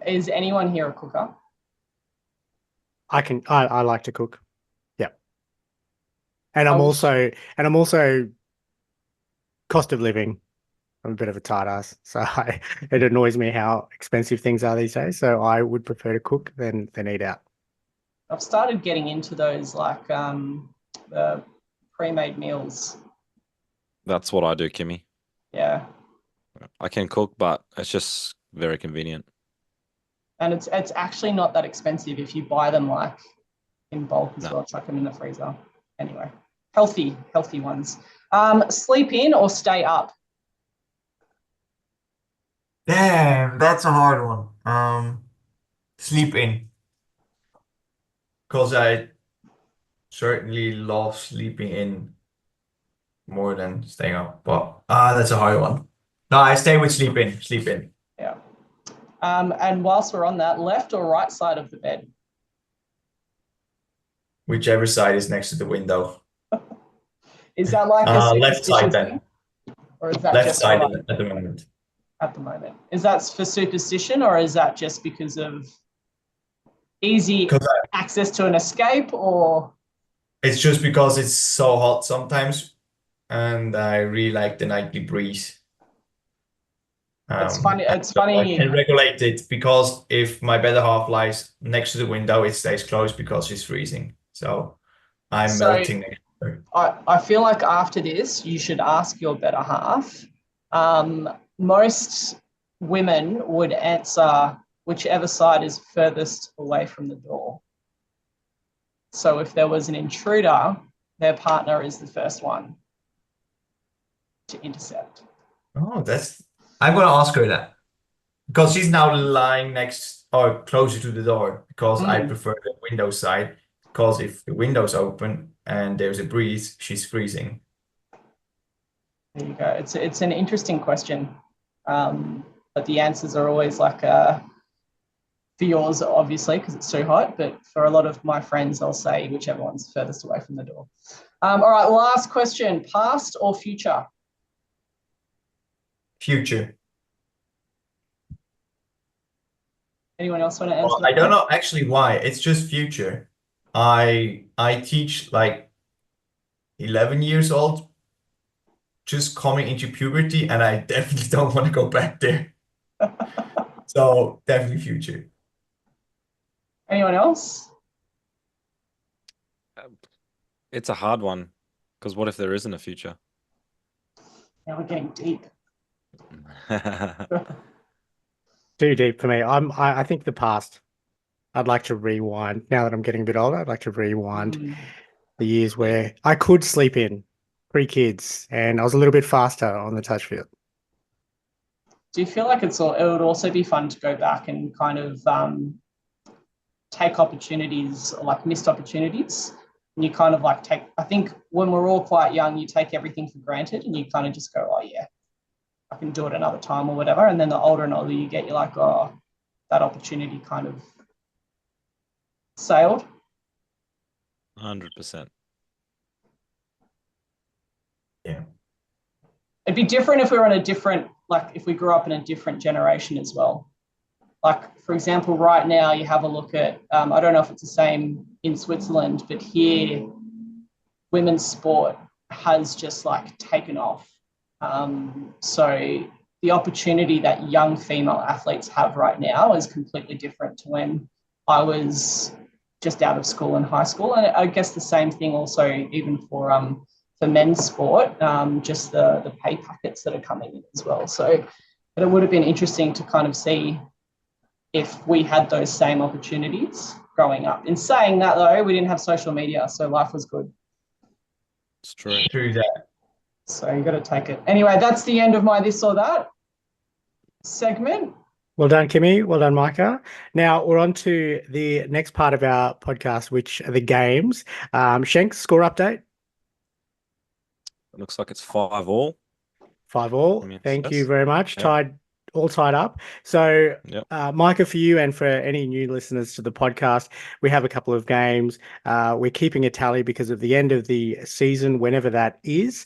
D: Is anyone here a cooker?
C: I like to cook. Yeah. And I'm also cost of living. I'm a bit of a tight ass, so it annoys me how expensive things are these days. So I would prefer to cook than eat out.
D: I've started getting into those like the pre-made meals.
F: That's what I do, Kimmy.
D: Yeah.
F: I can cook, but it's just very convenient.
D: And it's actually not that expensive if you buy them like in bulk as well. Chuck them in the freezer. Anyway, healthy ones. Sleep in or stay up?
E: Damn, that's a hard one. Sleep in, because I certainly love sleeping in more than staying up. But that's a hard one. No, I stay with sleep in. Sleep in.
D: Yeah. And whilst we're on that, left or right side of the bed?
E: Whichever side is next to the window.
D: Is that like a
E: Left side
D: superstition
E: then.
D: thing? Or is that
E: Left
D: just
E: side
D: for, like,
E: at the moment.
D: at the moment? Is that for superstition or is that just because of easy
E: 'Cause
D: access to an escape or?
E: It's just because it's so hot sometimes, and I really like the nightly breeze.
D: It's funny. It's
E: So I
D: funny.
E: can regulate it, because if my better half lies next to the window, it stays closed because she's freezing. So I'm
D: So-
E: melting next to her.
D: I feel like after this, you should ask your better half. Most women would answer whichever side is furthest away from the door. So if there was an intruder, their partner is the first one to intercept.
E: Oh, I'm gonna ask her that, because she's now lying next or closer to the door, because I prefer the window side, because if the window's open and there's a breeze, she's freezing.
D: There you go. It's an interesting question, but the answers are always like for yours, obviously, because it's too hot. But for a lot of my friends, I'll say whichever one's furthest away from the door. All right, last question: past or future?
E: Future.
D: Anyone else want to answer?
E: Well,
D: that
E: I don't
D: one?
E: know actually why. It's just future. I teach like 11 years old, just coming into puberty, and I definitely don't want to go back there. So definitely future.
D: Anyone else?
F: It's a hard one, because what if there isn't a future?
D: Now we're getting deep.
C: Too deep for me. I think the past. I'd like to rewind. Now that I'm getting a bit older, I'd like to rewind the years where I could sleep in pre-kids and I was a little bit faster on the touch field.
D: Do you feel like it would also be fun to go back and kind of take opportunities, like missed opportunities? And you kind of like I think when we're all quite young, you take everything for granted and you kind of just go, oh yeah, I can do it another time or whatever. And then the older and older you get, you're like, oh, that opportunity kind of sailed.
F: 100%.
E: Yeah.
D: It'd be different if we were in a different, like if we grew up in a different generation as well. Like, for example, right now you have a look at, I don't know if it's the same in Switzerland, but here women's sport has just like taken off. So the opportunity that young female athletes have right now is completely different to when I was just out of school and high school. And I guess the same thing also even for men's sport, just the pay packets that are coming in as well. So but it would have been interesting to kind of see if we had those same opportunities growing up. In saying that, though, we didn't have social media, so life was good.
F: It's true.
E: True that.
D: So you got to take it. Anyway, that's the end of my this or that segment.
C: Well done, Kimmy. Well done, Micah. Now we're on to the next part of our podcast, which are the games. Shank, score update.
F: It looks like it's 5-5.
C: 5-5. Thank you
F: Yes.
C: very much.
F: Yep.
C: All tied up. So,
F: Yep.
C: Micah, for you and for any new listeners to the podcast, we have a couple of games. We're keeping a tally because of the end of the season, whenever that is.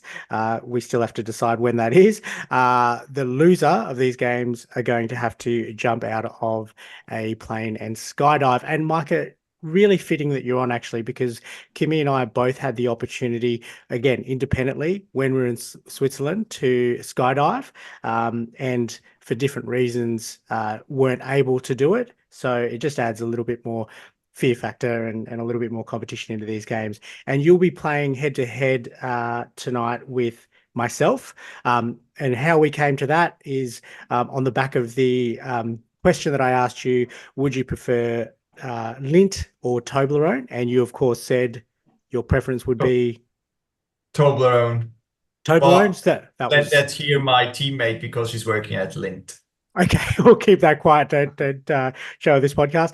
C: We still have to decide when that is. The loser of these games are going to have to jump out of a plane and skydive. And Micah, really fitting that you're on, actually, because Kimmy and I both had the opportunity, again, independently, when we were in Switzerland to skydive, and for different reasons weren't able to do it. So it just adds a little bit more fear factor and a little bit more competition into these games. And you'll be playing head-to-head tonight with myself. And how we came to that is on the back of the question that I asked you: would you prefer Lindt or Toblerone? And you, of course, said your preference would be
E: Toblerone.
C: Toblerones. That was
E: Let's hear my teammate because she's working at Lint.
C: okay. We'll keep that quiet. Don't show this podcast.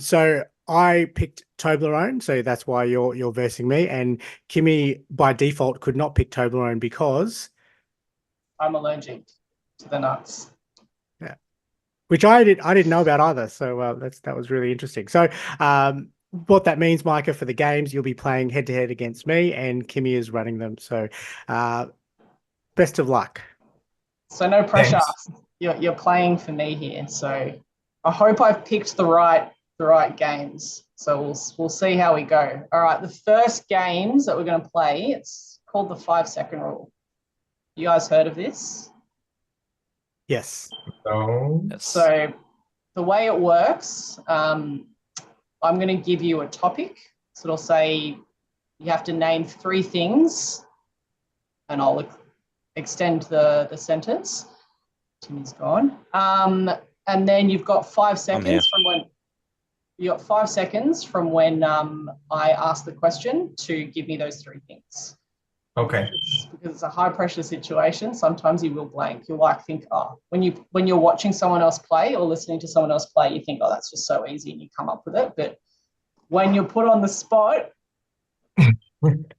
C: So I picked Toblerone, so that's why you're versing me. And Kimmy by default could not pick Toblerone because
D: I'm allergic to the nuts.
C: which I didn't know about either. So that was really interesting. So what that means, Micah, for the games, you'll be playing head to head against me, and Kimmy is running them. So best of luck.
D: So no pressure.
E: Thanks.
D: You're playing for me here. So I hope I've picked the right games. So we'll see how we go. All right, the first games that we're going to play, it's called the 5-second rule. You guys heard of this?
C: Yes.
D: So the way it works, I'm going to give you a topic. So it'll say you have to name 3 things, and I'll extend the sentence. Timmy's gone. And then you've got 5 seconds from when I ask the question to give me those 3 things.
E: Okay.
D: Because it's a high pressure situation, sometimes you will blank. You'll think, when you're watching someone else play or listening to someone else play, you think, that's just so easy, and you come up with it. But when you're put on the spot, it's a bit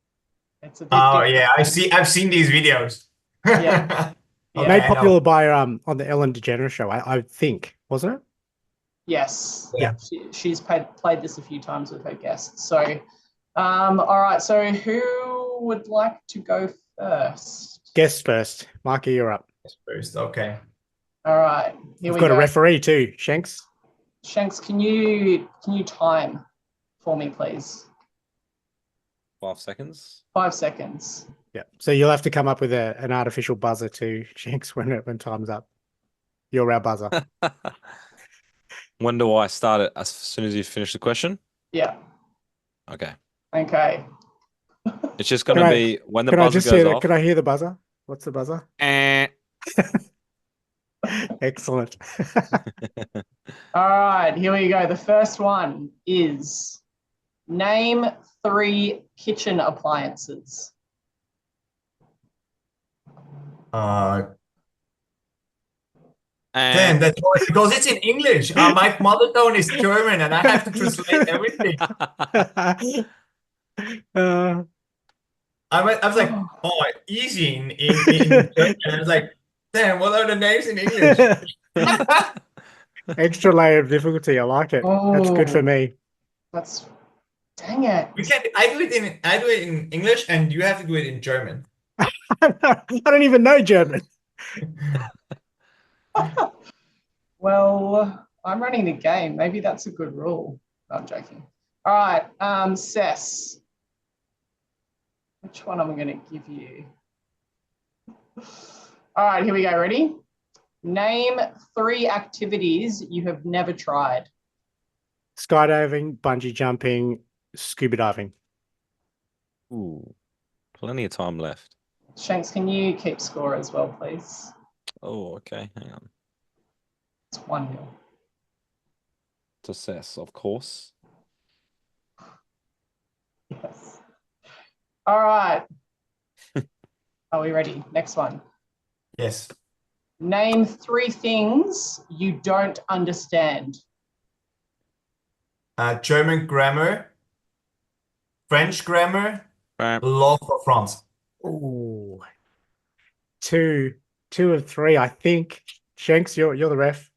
D: different.
E: Yeah, I've seen these videos.
D: Yeah.
C: Made popular by on the Ellen DeGeneres show, I think, wasn't it?
D: Yes.
E: Yeah.
D: She's played this a few times with her guests. So, all right. So who would like to go first?
C: Guest first. Micah, you're up.
E: First, okay.
D: All right. Here
C: We've
D: we
C: got
D: go.
C: a referee too, Shanks.
D: Shanks, can you time for me, please?
F: 5 seconds.
D: 5 seconds.
C: Yeah. So you'll have to come up with an artificial buzzer too, Shanks, when time's up. You're our buzzer.
F: When do I start it? As soon as you finish the question?
D: Yeah.
F: Okay.
D: Okay.
F: It's just going to be when the buzzer goes off.
C: Can I hear the buzzer? What's the buzzer? Excellent.
D: All right, here we go. The first one is name 3 kitchen appliances.
E: Damn, that's hard because it's in English. My mother tongue is German, and I have to translate everything. I was like, easy in German. I was like, damn, what are the names in English?
C: Extra layer of difficulty. I like it. That's good for me.
D: Dang it.
E: I do it in English, and you have to do it in German.
C: I don't even know German.
D: Well, I'm running the game. Maybe that's a good rule. No, I'm joking. All right, Cess. Which one am I going to give you? All right, here we go. Ready? Name 3 activities you have never tried.
C: Skydiving, bungee jumping, scuba diving.
F: Ooh, plenty of time left.
D: Shanks, can you keep score as well, please?
F: Oh, okay. Hang on.
D: It's 1-0.
F: To Cess, of course.
D: Yes. All right. Are we ready? Next one.
E: Yes.
D: Name 3 things you don't understand.
E: German grammar, French grammar, law for France.
C: Ooh. 2 of 3, I think. Shanks, you're the ref.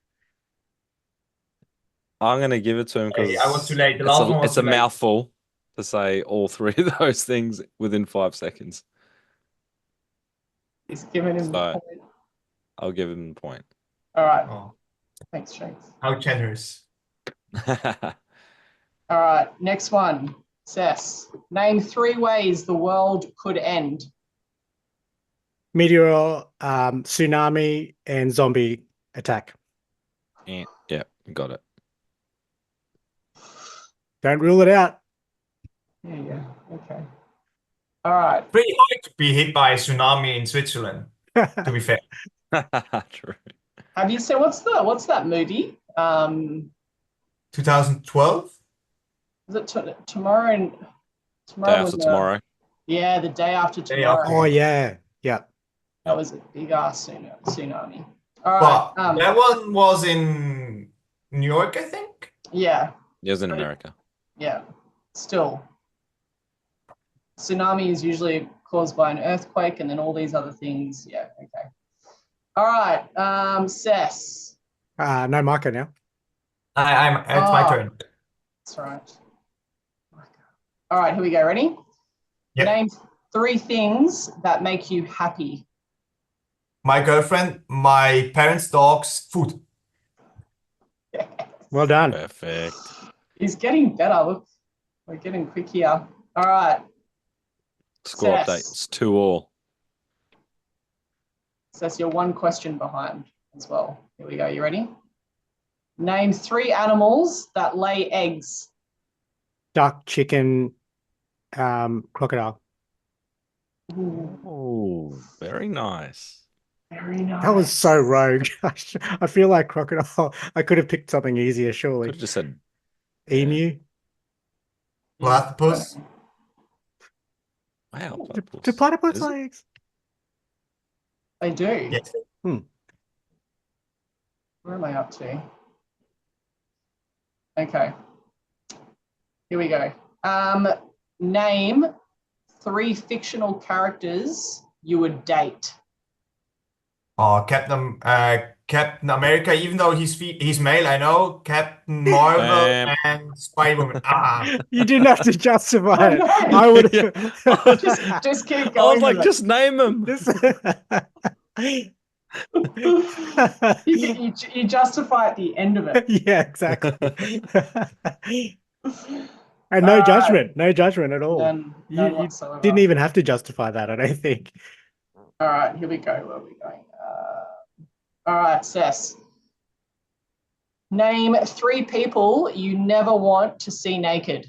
F: I'm going to give it to him because
E: I was too late. The last one was
F: it's a
E: too late.
F: mouthful to say all 3 of those things within 5 seconds.
D: He's giving him the point.
F: I'll give him the point.
D: All right.
E: Oh,
D: Thanks, Shanks.
E: how generous.
D: All right. Next one. Cess. Name 3 ways the world could end.
C: Meteor, tsunami, and zombie attack.
F: Yeah, got it.
C: Don't rule it out.
D: Yeah. Okay. All right.
E: Pretty hard to be hit by a tsunami in Switzerland, to be fair.
F: True.
D: Have you seen what's that movie?
E: 2012?
D: Is it tomorrow?
F: Day after tomorrow.
D: Yeah, the day after
E: Day
D: tomorrow.
E: after.
C: Oh, yeah. Yeah.
D: That was a big ass tsunami. All right.
E: But that one was in New York, I think.
D: Yeah.
F: It was in America.
D: Yeah. Still, tsunami is usually caused by an earthquake, and then all these other things. Yeah. Okay. All right. Cess.
C: No Michael now.
E: It's my turn.
D: That's right. All right. Here we go. Ready?
E: Yep.
D: Name 3 things that make you happy.
E: My girlfriend, my parents' dogs, food.
C: Well done.
F: Perfect.
D: He's getting better. Look, we're getting quick here. All right.
F: Score
D: Cess.
F: update. It's 2-2.
D: Cess, you're 1 question behind as well. Here we go. You ready? Name 3 animals that lay eggs.
C: Duck, chicken, crocodile.
F: Oh, very nice.
D: Very nice.
C: That was so rogue. I feel like crocodile. I could have picked something easier, surely.
F: Could have just said
C: Emu.
E: Platypus.
F: wow.
C: Do platypus
F: Is it?
C: lay eggs?
D: They do.
E: Yes.
D: Where am I up to? Okay. Here we go. Name 3 fictional characters you would date.
E: Captain America, even though he's male, I know. Captain Marvel
F: Bam.
E: and Spider-Woman. Ah,
C: You didn't have to justify it.
D: No.
C: I would have.
D: Just keep
F: I was
D: going.
F: like,
D: with
F: just name them.
D: it. You justify at the end of it.
C: Yeah, exactly. And no judgment. No judgment at all.
D: None
C: You
D: whatsoever.
C: didn't even have to justify that, I don't think.
D: All right, here we go. Where are we going? All right, Cess. Name 3 people you never want to see naked.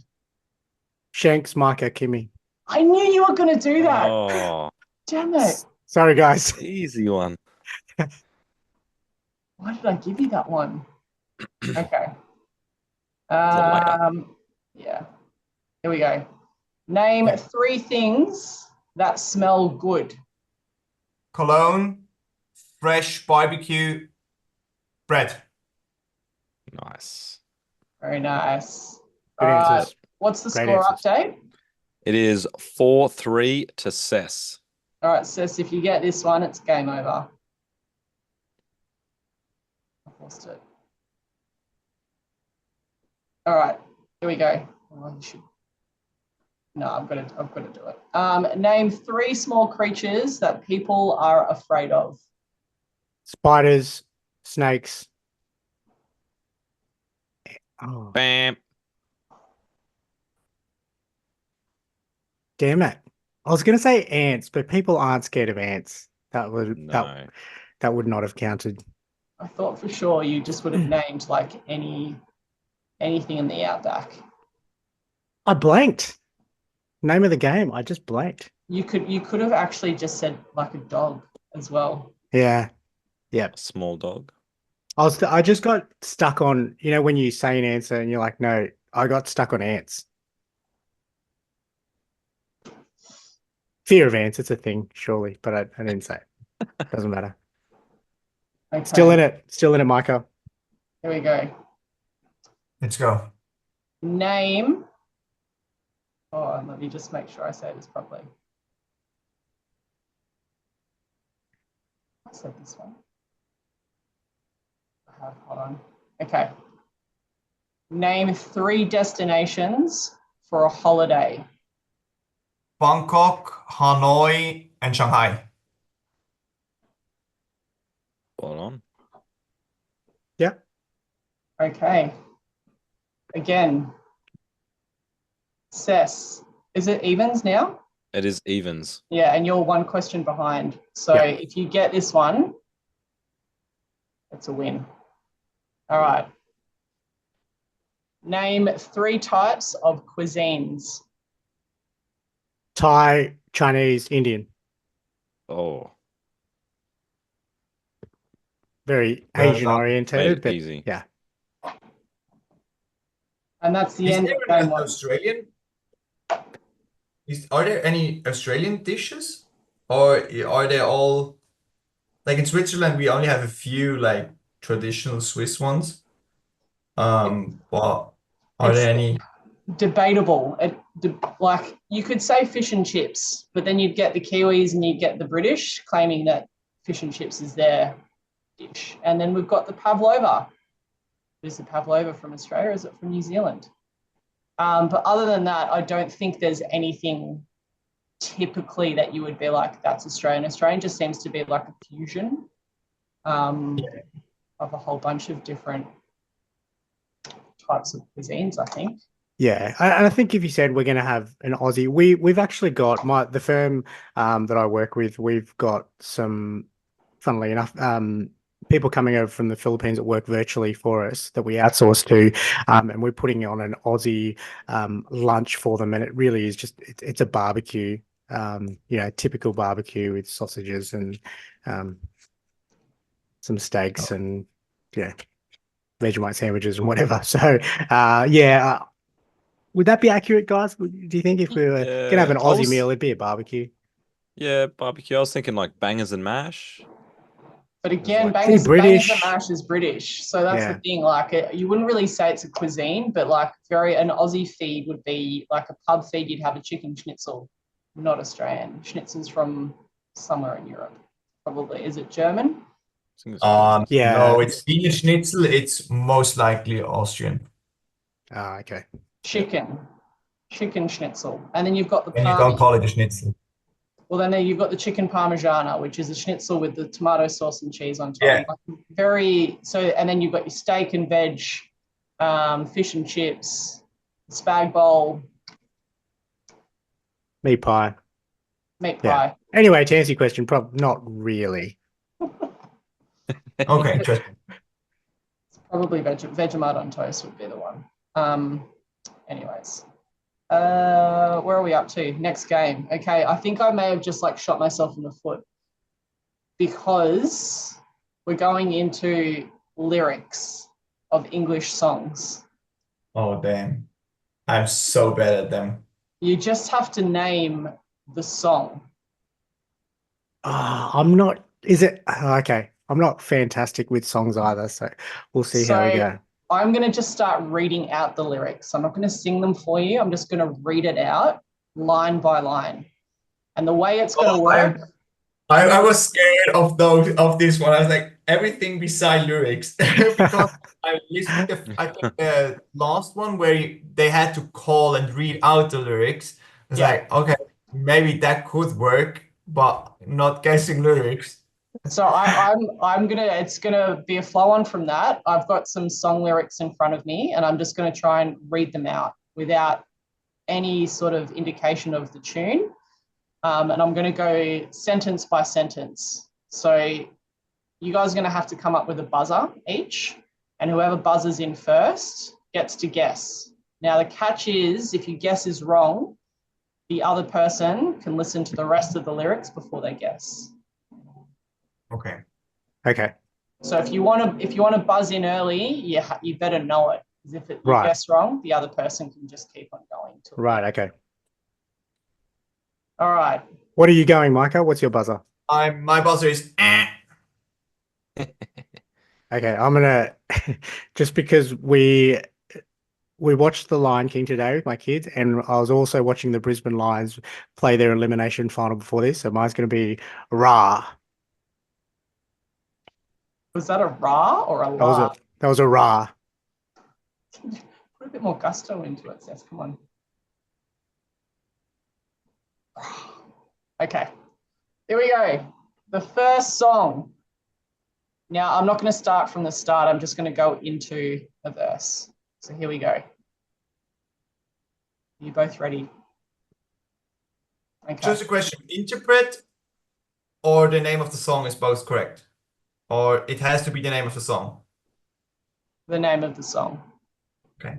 C: Shanks, Micah, Kimmy.
D: I knew you were going to do that.
F: Oh,
D: Damn it.
C: Sorry, guys.
F: easy one.
D: Why did I give you that one? Okay.
F: later.
D: Yeah. Here we go. Name 3 things that smell good.
E: cologne, fresh barbecue, bread.
F: Nice.
D: Very nice.
C: Good
D: All right.
C: answers.
D: What's the
C: Great
D: score
C: answers.
D: update?
F: It is 4-3 to Cess.
D: All right, Cess, if you get this one, it's game over. I've lost it. All right, here we go. Oh, you should. No, I've got to do it. Name 3 small creatures that people are afraid of.
C: Spiders, snakes. Oh,
F: Bam.
C: damn it. I was going to say ants, but people aren't scared of ants. That would
F: No.
C: that would not have counted.
D: I thought for sure you just would have named like anything in the outback.
C: I blanked. Name of the game. I just blanked.
D: You could have actually just said like a dog as well.
C: Yeah.
F: A small dog.
C: I just got stuck on, when you say an answer and you're like, no, I got stuck on ants. Fear of ants, it's a thing, surely, but I didn't say it. Doesn't matter.
D: Okay.
C: Still in it, Micah.
D: Here we go.
E: Let's go.
D: Name. Oh, let me just make sure I say this properly. I said this one. Hold on. Okay. Name 3 destinations for a holiday.
E: Bangkok, Hanoi, and Shanghai.
F: Hold on.
C: Yeah.
D: Okay. Again. Cess. Is it evens now?
F: It is evens.
D: Yeah, and you're 1 question behind. So
C: Yeah.
D: if you get this one, it's a win. All right. Name 3 types of cuisines.
C: Thai, Chinese, Indian.
F: Oh,
C: Very
E: Well
C: Asian
E: done.
F: made
C: orientated,
F: it
C: but
F: easy.
C: yeah.
D: And that's the
E: Is
D: end
E: there
D: of game
E: an
D: 1.
E: Australian? Are there any Australian dishes? Or are they all like in Switzerland? We only have a few like traditional Swiss ones. But are
D: It's
E: there any?
D: debatable. Like you could say fish and chips, but then you'd get the Kiwis and you'd get the British claiming that fish and chips is their dish. And then we've got the pavlova. Is the pavlova from Australia? Or is it from New Zealand? But other than that, I don't think there's anything typically that you would be like, that's Australian. Australian just seems to be like a fusion of a whole bunch of different types of cuisines, I think.
C: Yeah, and I think if you said we're going to have an Aussie, we've actually got the firm that I work with. We've got some, funnily enough, people coming over from the Philippines that work virtually for us that we outsource to, and we're putting on an Aussie lunch for them, and it really is just it's a barbecue, typical barbecue with sausages and some steaks and Vegemite sandwiches and whatever. So would that be accurate, guys? Do you think if we were going to have an Aussie meal, it'd be a barbecue?
F: Yeah, barbecue. I was thinking like bangers and mash.
D: But again,
F: like-
D: bangers
C: British.
D: and mash is British. So that's
C: Yeah.
D: the thing. Like, you wouldn't really say it's a cuisine, but like an Aussie feed would be like a pub feed. You'd have a chicken schnitzel, not Australian. Schnitzel's from somewhere in Europe, probably. Is it German?
F: I think it's-
C: Yeah.
E: No, it's Wiener Schnitzel. It's most likely Austrian.
C: Ah, okay.
D: Chicken schnitzel. And then you've got the
E: And you don't call it a schnitzel.
D: Well, then you've got the chicken parmigiana, which is a schnitzel with the tomato sauce and cheese on top.
E: Yeah.
D: And then you've got your steak and veg, fish and chips, spag bowl,
C: Meat pie.
D: meat
C: Yeah.
D: pie.
C: Anyway, to answer your question, probably not really.
E: Okay, interesting.
D: Probably Vegemite on toast would be the one. Anyways, where are we up to? Next game. Okay, I think I may have just like shot myself in the foot because we're going into lyrics of English songs.
E: Oh, damn. I'm so bad at them.
D: You just have to name the song.
C: I'm not. Is it okay? I'm not fantastic with songs either, so we'll see how we go.
D: I'm going to just start reading out the lyrics. I'm not going to sing them for you. I'm just going to read it out line by line. And the way it's going to work.
E: I was scared of this one. I was like, everything beside lyrics. Because I listened to, I think the last one where they had to call and read out the lyrics. I was like, okay, maybe that could work, but not guessing lyrics.
D: So it's gonna be a flow on from that. I've got some song lyrics in front of me, and I'm just gonna try and read them out without any sort of indication of the tune. And I'm gonna go sentence by sentence. So you guys are gonna have to come up with a buzzer each, and whoever buzzes in first gets to guess. Now the catch is, if your guess is wrong, the other person can listen to the rest of the lyrics before they guess.
C: Okay.
D: So if you want to buzz in early, you better know it. Because if you guess wrong, the other person can just keep on going.
C: Right. Okay.
D: All right.
C: What are you going, Micah? What's your buzzer?
E: My buzzer is.
C: Okay, I'm gonna just because we watched The Lion King today with my kids, and I was also watching the Brisbane Lions play their elimination final before this, so mine's gonna be Ra.
D: Was that a ra or a la?
C: That was a Ra.
D: Put a bit more gusto into it, Cess. Come on. Okay. Here we go. The first song. Now, I'm not going to start from the start. I'm just going to go into a verse. So here we go. Are you both ready? Okay.
E: Just a question. Interpret or the name of the song is both correct? Or it has to be the name of the song?
D: The name of the song.
E: Okay.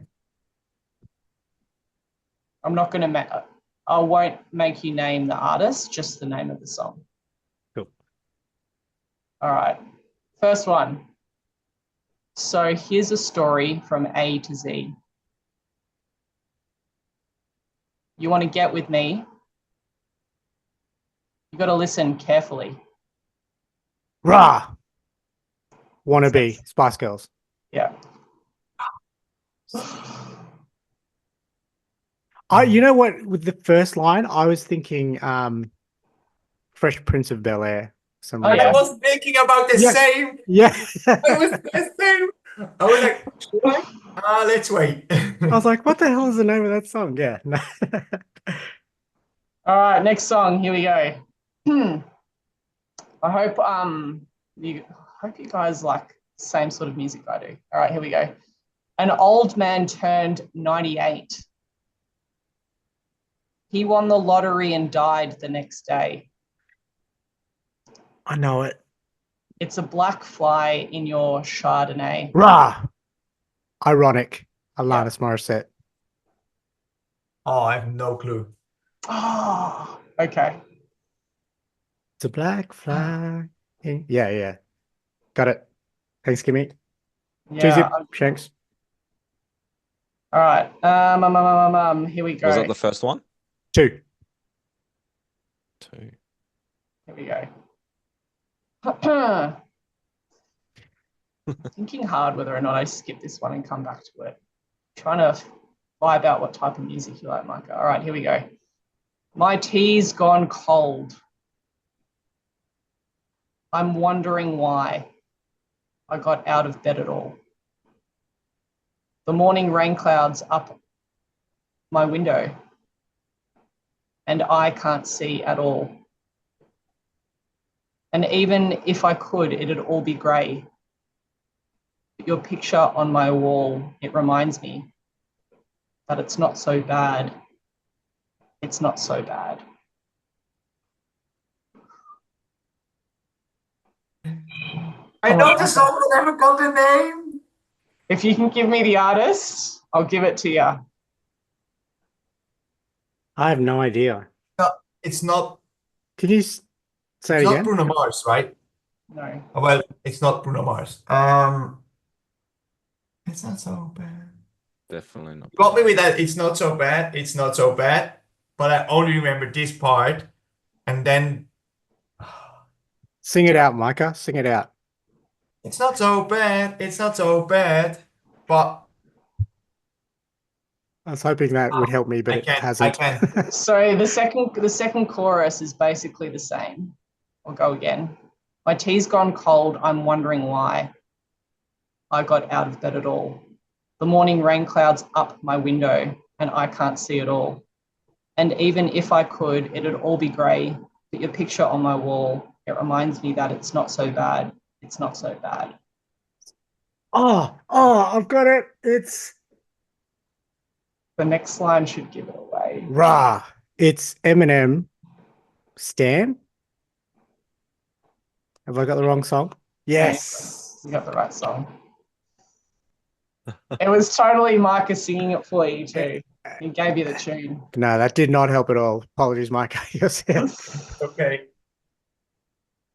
D: I won't make you name the artist, just the name of the song.
C: Cool.
D: All right. First one. So here's a story from A to Z. You want to get with me? You got to listen carefully.
C: Rah. Wannabe Spice Girls.
D: Yeah.
C: You know what? With the first line, I was thinking Fresh Prince of Bel-Air.
D: Oh, yeah.
E: I was thinking about the
C: Yeah.
E: same.
C: Yeah.
E: I was the same. I was like, what? Let's wait.
C: I was like, what the hell is the name of that song? Yeah.
D: All right, next song. Here we go. I hope you guys like the same sort of music I do. All right, here we go. An old man turned 98. He won the lottery and died the next day.
C: I know it.
D: It's a black fly in your Chardonnay.
C: Rah. Ironic. Alanis Morissette.
E: Oh, I have no clue.
D: Oh, okay.
C: It's a black fly. Yeah. Got it. Thanks, Kimmy.
D: Yeah.
C: Shanks.
D: All right. Here we go.
F: Was that the first one?
C: 2.
F: 2.
D: Here we go. Thinking hard whether or not I skip this one and come back to it. Trying to vibe out what type of music you like, Micah. All right, here we go. My tea's gone cold. I'm wondering why I got out of bed at all. The morning rain clouds up my window, and I can't see at all. And even if I could, it'd all be grey. But your picture on my wall, it reminds me that it's not so bad. It's not so bad.
E: I know the song, but I never got the name.
D: If you can give me the artist, I'll give it to you.
C: I have no idea.
E: No, it's not.
C: Can you say it
E: It's not
C: again?
E: Bruno Mars, right?
D: No.
E: Well, it's not Bruno Mars. It's not so bad.
F: Definitely not.
E: You got me with that. It's not so bad. It's not so bad. But I only remember this part, and then
C: Sing it out, Micah. Sing it out.
E: it's not so bad. It's not so bad. But
C: I was hoping that would help me, but
E: I
C: it
E: can't. I
C: hasn't.
E: can't.
D: So the second chorus is basically the same. I'll go again. My tea's gone cold. I'm wondering why I got out of bed at all. The morning rain clouds up my window, and I can't see it all. And even if I could, it'd all be grey. But your picture on my wall, it reminds me that it's not so bad. It's not so bad.
C: Oh, I've got it. It's
D: The next line should give it away.
C: Rah. It's Eminem. Stan. Have I got the wrong song? Yes.
D: You got the right song. It was totally Marcus singing it for you too. He gave you the tune.
C: No, that did not help at all. Apologies, Micah. Yourself.
E: Okay.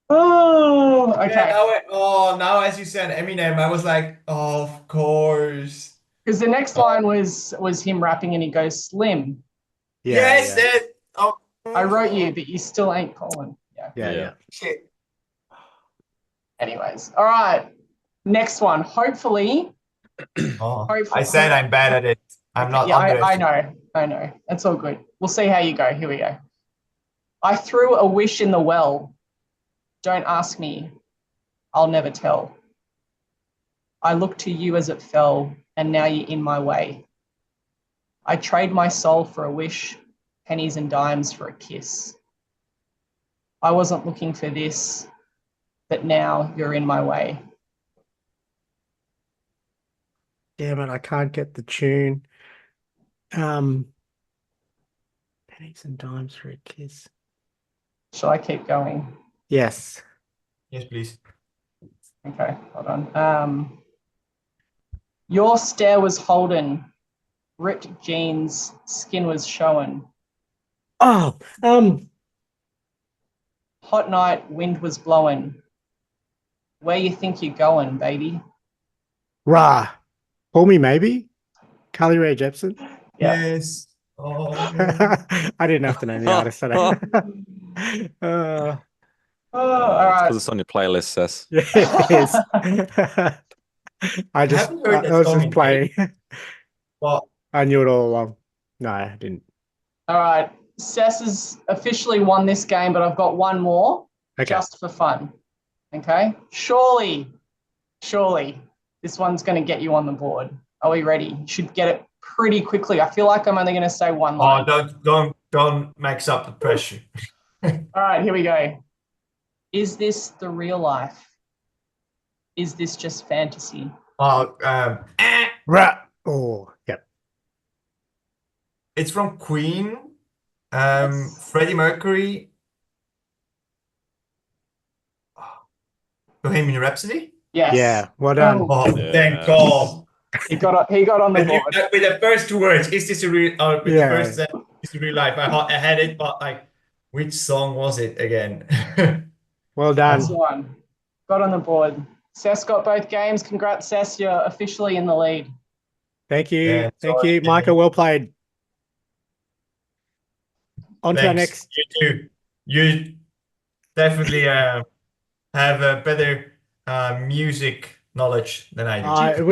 D: Oh, okay.
E: Yeah, now as you said Eminem, I was like, oh, of course.
D: Because the next line was him rapping and he goes, Slim,
E: Yes,
C: yeah.
E: that. Oh,
D: I wrote you, but you still ain't calling. Yeah.
C: Yeah.
E: shit.
D: Anyways, all right. Next one. Hopefully.
E: Oh,
D: Hopefully.
E: I said I'm bad at it. I'm not
D: Yeah, I
E: underestimating.
D: know. It's all good. We'll see how you go. Here we go. I threw a wish in the well. Don't ask me. I'll never tell. I looked to you as it fell, and now you're in my way. I trade my soul for a wish, pennies and dimes for a kiss. I wasn't looking for this, but now you're in my way.
C: Damn it, I can't get the tune. Pennies and dimes for a kiss.
D: Shall I keep going?
C: Yes.
E: Yes, please.
D: Okay, hold on. Your stare was holden, ripped jeans, skin was showing.
C: Oh,
D: Hot night, wind was blowing. Where you think you're going, baby?
C: Rah. Call me maybe. Carly Rae Jepsen.
D: Yeah.
E: Yes. Oh.
C: I didn't have to name the artist. Uh,
D: All right.
F: Because it's on your playlist, Cess.
C: yeah, it is. I just,
E: haven't heard
C: I
E: that
C: was
E: song
C: just
E: in
C: playing.
E: But
C: I knew it all along. No, I didn't.
D: All right. Cess has officially won this game, but I've got one more
C: Okay.
D: just for fun. Okay. Surely, this one's going to get you on the board. Are we ready? You should get it pretty quickly. I feel like I'm only going to say one line.
E: don't max up the pressure.
D: All right, here we go. Is this the real life? Is this just fantasy?
C: Right. Oh, yep.
E: It's from Queen.
D: Yes.
E: Freddie Mercury. Bohemian Rhapsody.
D: Yes.
C: Yeah. Well done.
E: Oh,
F: Yeah.
E: thank God.
D: He got on the board.
E: With the first 2 words, is this a real? With
C: Yeah.
E: the first sentence, is this real life? I had it, but like, which song was it again?
C: Well
D: That's
C: done.
D: one. Got on the board. Cess got both games. Congrats, Cess. You're officially in the lead.
C: Thank you.
E: Yeah,
C: Thank
E: sorry.
C: you, Micah. Well played. On to our
E: Thanks.
C: next.
E: You too. You definitely have a better music knowledge than I do.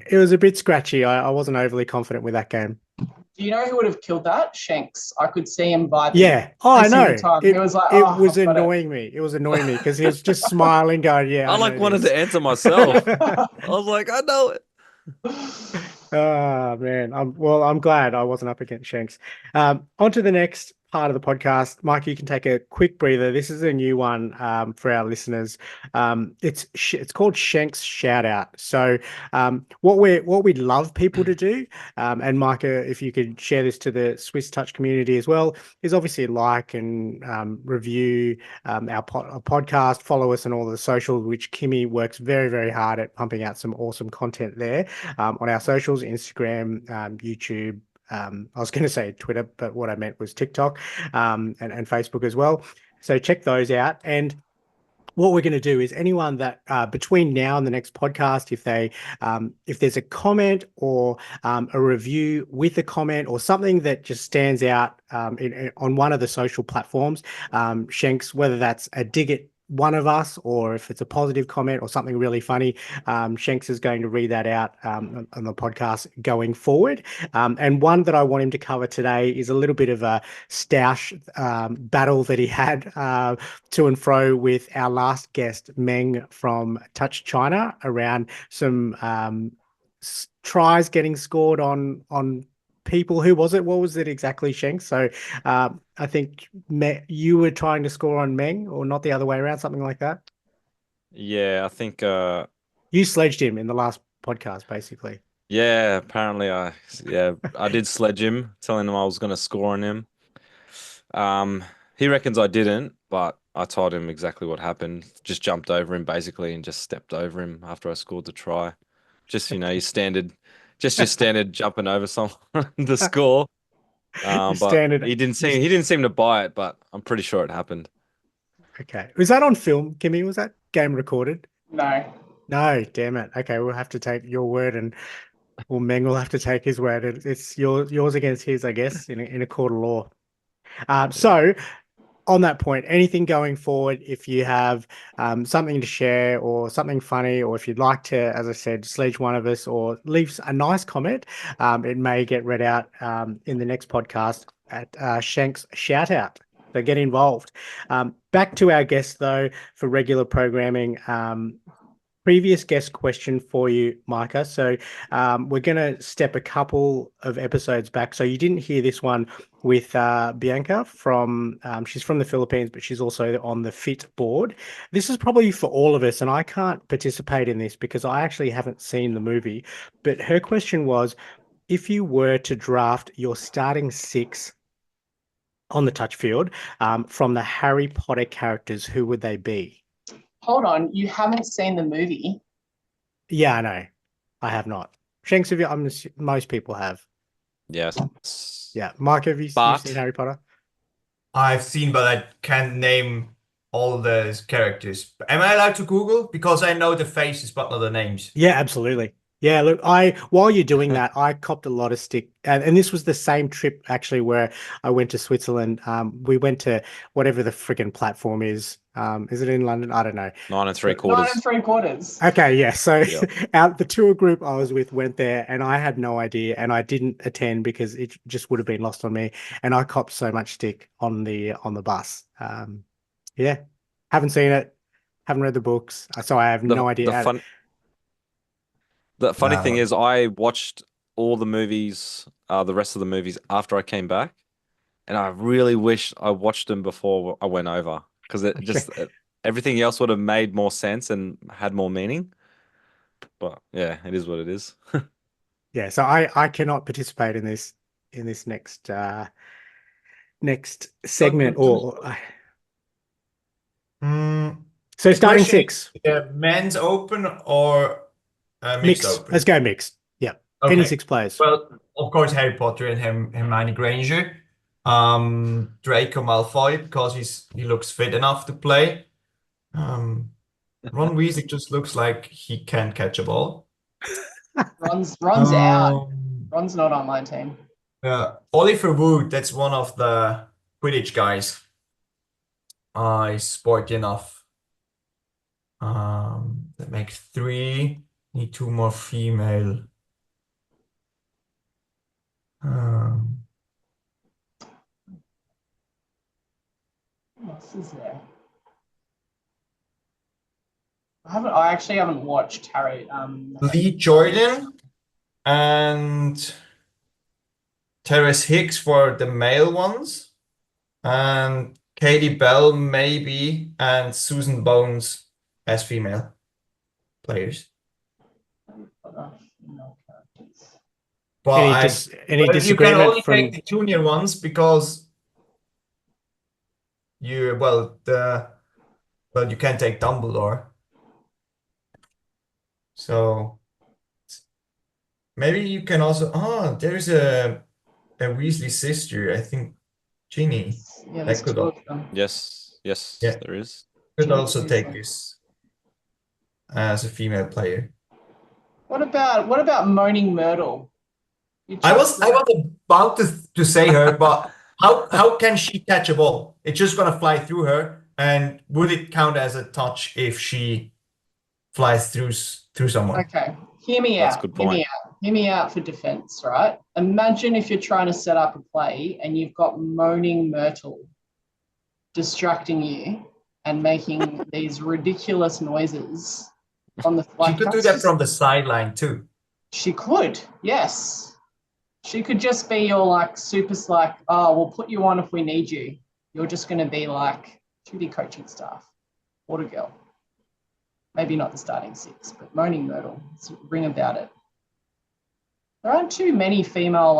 C: It was a bit scratchy. I wasn't overly confident with that game.
D: Do you know who would have killed that? Shanks. I could see him vibing.
C: Yeah. Oh, I
D: every
C: know.
D: single time. He was like,
C: it
D: "Oh,
C: was
D: I've got it."
C: annoying me. It was annoying me because he was just smiling, going, "Yeah."
F: I
C: know
F: like wanted
C: this."
F: to answer myself. I was like, I know it.
C: Oh man, I'm glad I wasn't up against Shanks. On to the next part of the podcast. Mike, you can take a quick breather. This is a new one for our listeners. It's called Shanks Shout Out. So what we'd love people to do, and Micah, if you could share this to the Swiss Touch community as well, is obviously like and review our podcast, follow us on all the socials, which Kimmy works very, very hard at pumping out some awesome content there on our socials, Instagram, YouTube. I was going to say Twitter, but what I meant was TikTok and Facebook as well. So check those out. And what we're going to do is anyone that between now and the next podcast, if there's a comment or a review with a comment or something that just stands out on one of the social platforms, Shanks, whether that's a dig at one of us or if it's a positive comment or something really funny, Shanks is going to read that out on the podcast going forward. And one that I want him to cover today is a little bit of a stoush battle that he had to and fro with our last guest, Meng from Touch China, around some tries getting scored on people. Who was it? What was it exactly, Shanks? So I think you were trying to score on Meng, or not the other way around, something like that.
F: Yeah, I think.
C: You sledged him in the last podcast, basically.
F: Yeah, apparently I did sledge him, telling him I was going to score on him. He reckons I didn't, but I told him exactly what happened. Just jumped over him basically and just stepped over him after I scored the try. Just your standard, just your standard jumping over someone the score. But
C: Standard.
F: he didn't seem to buy it, but I'm pretty sure it happened.
C: Okay, was that on film, Kimmy? Was that game recorded?
D: No.
C: No, damn it. Okay, we'll have to take your word, and Meng will have to take his word. It's yours against his, I guess, in a court of law. So on that point, anything going forward, if you have something to share or something funny, or if you'd like to, as I said, sledge one of us or leave a nice comment, it may get read out in the next podcast at Shanks Shout Out. So get involved. Back to our guest, though, for regular programming. Previous guest question for you, Micah. So we're going to step a couple of episodes back. So you didn't hear this one with Bianca from, she's from the Philippines, but she's also on the FIT board. This is probably for all of us, and I can't participate in this because I actually haven't seen the movie. But her question was, if you were to draft your starting six on the touch field from the Harry Potter characters, who would they be?
D: Hold on. You haven't seen the movie?
C: Yeah, I know. I have not. Shanks, have you? Most people have.
F: Yes.
C: Yeah. Mike, have you seen Harry Potter?
E: I've seen, but I can't name all the characters. Am I allowed to Google? Because I know the faces, but not the names.
C: Yeah, absolutely. Yeah, look, while you're doing that, I copped a lot of stick, and this was the same trip actually where I went to Switzerland. We went to whatever the friggin' platform is. Is it in London? I don't know.
F: 9 and 3
C: But-
D: 9
F: quarters.
D: and 3/4.
C: Okay, yeah. So
F: Yeah.
C: the tour group I was with went there, and I had no idea, and I didn't attend because it just would have been lost on me, and I copped so much stick on the bus. Yeah, haven't seen it, haven't read the books, so I have no idea.
F: The funny thing
E: Wow.
F: is, I watched all the movies, the rest of the movies after I came back, and I really wish I watched them before I went over because everything else would have made more sense and had more meaning. But yeah, it is what it is.
C: Yeah, so I cannot participate in this next segment
E: Mm,
C: so
E: the
C: starting
E: question
C: six.
E: is, men's open or mixed open?
C: Let's go mixed. Yeah. Any
E: Okay.
C: 6 players.
E: Well, of course, Harry Potter and Hermione Granger. Draco Malfoy because he looks fit enough to play. Ron Weasley just looks like he can't catch a ball.
D: Ron's out.
E: Um,
D: Ron's not on my team.
E: Oliver Wood, that's one of the Quidditch guys. He's sporty enough. That makes 3. Need 2 more female.
D: Who else is there? I actually haven't watched Harry.
E: Lee Jordan and Terrace Hicks for the male ones, and Katie Bell maybe, and Susan Bones as female players. But
C: Any
E: I
C: any
E: you can
C: disagreement
E: only
C: from
E: take the junior ones because you can't take Dumbledore. So maybe you can also there's a Weasley sister, I think Ginny.
D: Yeah, there's
E: That could
D: 2 of them.
F: Yes,
E: Yeah.
F: there is.
E: could
D: Ginny
E: also take
D: Weasley.
E: this as a female player.
D: What about Moaning Myrtle?
E: I was about to say her, but how can she catch a ball? It's just gonna fly through her, and would it count as a touch if she flies through someone?
D: Okay, hear me
F: That's a
D: out.
F: good
D: Hear me
F: point.
D: out. Hear me out for defense, right? Imagine if you're trying to set up a play and you've got Moaning Myrtle distracting you and making these ridiculous noises on the fly.
E: She could do that from the sideline too.
D: She could, yes. She could just be your like super like, oh, we'll put you on if we need you. You're just going to be like 2D coaching staff, water girl. Maybe not the starting 6, but Moaning Myrtle. Ring about it. There aren't too many female.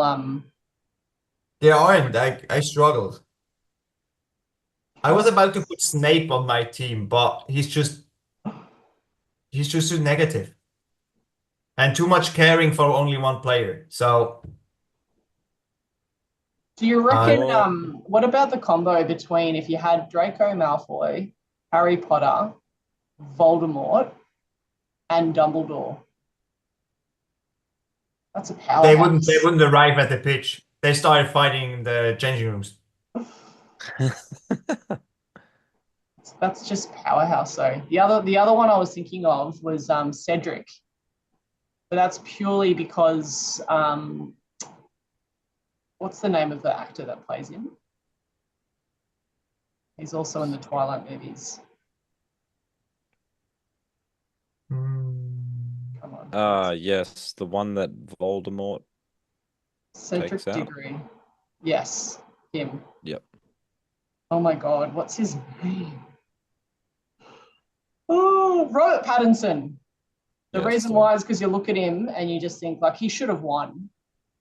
E: There aren't. I struggled. I was about to put Snape on my team, but he's just too negative and too much caring for only one player. So
D: Do you reckon?
F: Uh,
D: What about the combo between if you had Draco Malfoy, Harry Potter, Voldemort, and Dumbledore? That's a powerhouse.
E: they wouldn't arrive at the pitch. They started fighting in the changing rooms.
D: That's just powerhouse. So the other one I was thinking of was Cedric, but that's purely because what's the name of the actor that plays him? He's also in the Twilight movies. Come on.
F: Yes, the one that Voldemort.
D: Cedric
F: takes out.
D: Diggory. Yes, him.
F: Yep.
D: Oh my God, what's his name? Oh, Robert Pattinson. The
F: Yes,
D: reason
F: the-
D: why is because you look at him and you just think like he should have won,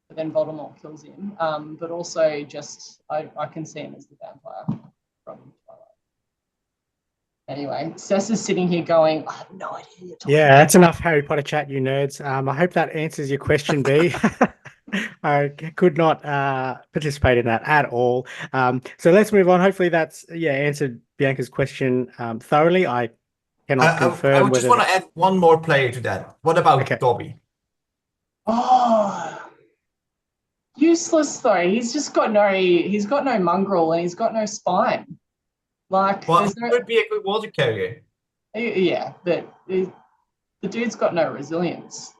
D: but then Voldemort kills him. But also just I can see him as the vampire from Twilight. Anyway, Cess is sitting here going, I have no idea who you're talking
C: Yeah,
D: about.
C: that's enough Harry Potter chat, you nerds. I hope that answers your question, B. I could not participate in that at all. So let's move on. Hopefully that's answered Bianca's question thoroughly. I cannot confirm
E: I just
C: whether
E: want to add one more player to that. What about
C: Okay.
E: Dobby?
D: Oh, useless though. He's got no mongrel and he's got no spine. Like
E: Well,
D: there's
E: he
D: no,
E: could be a good water carrier.
D: yeah, but the dude's got no resilience.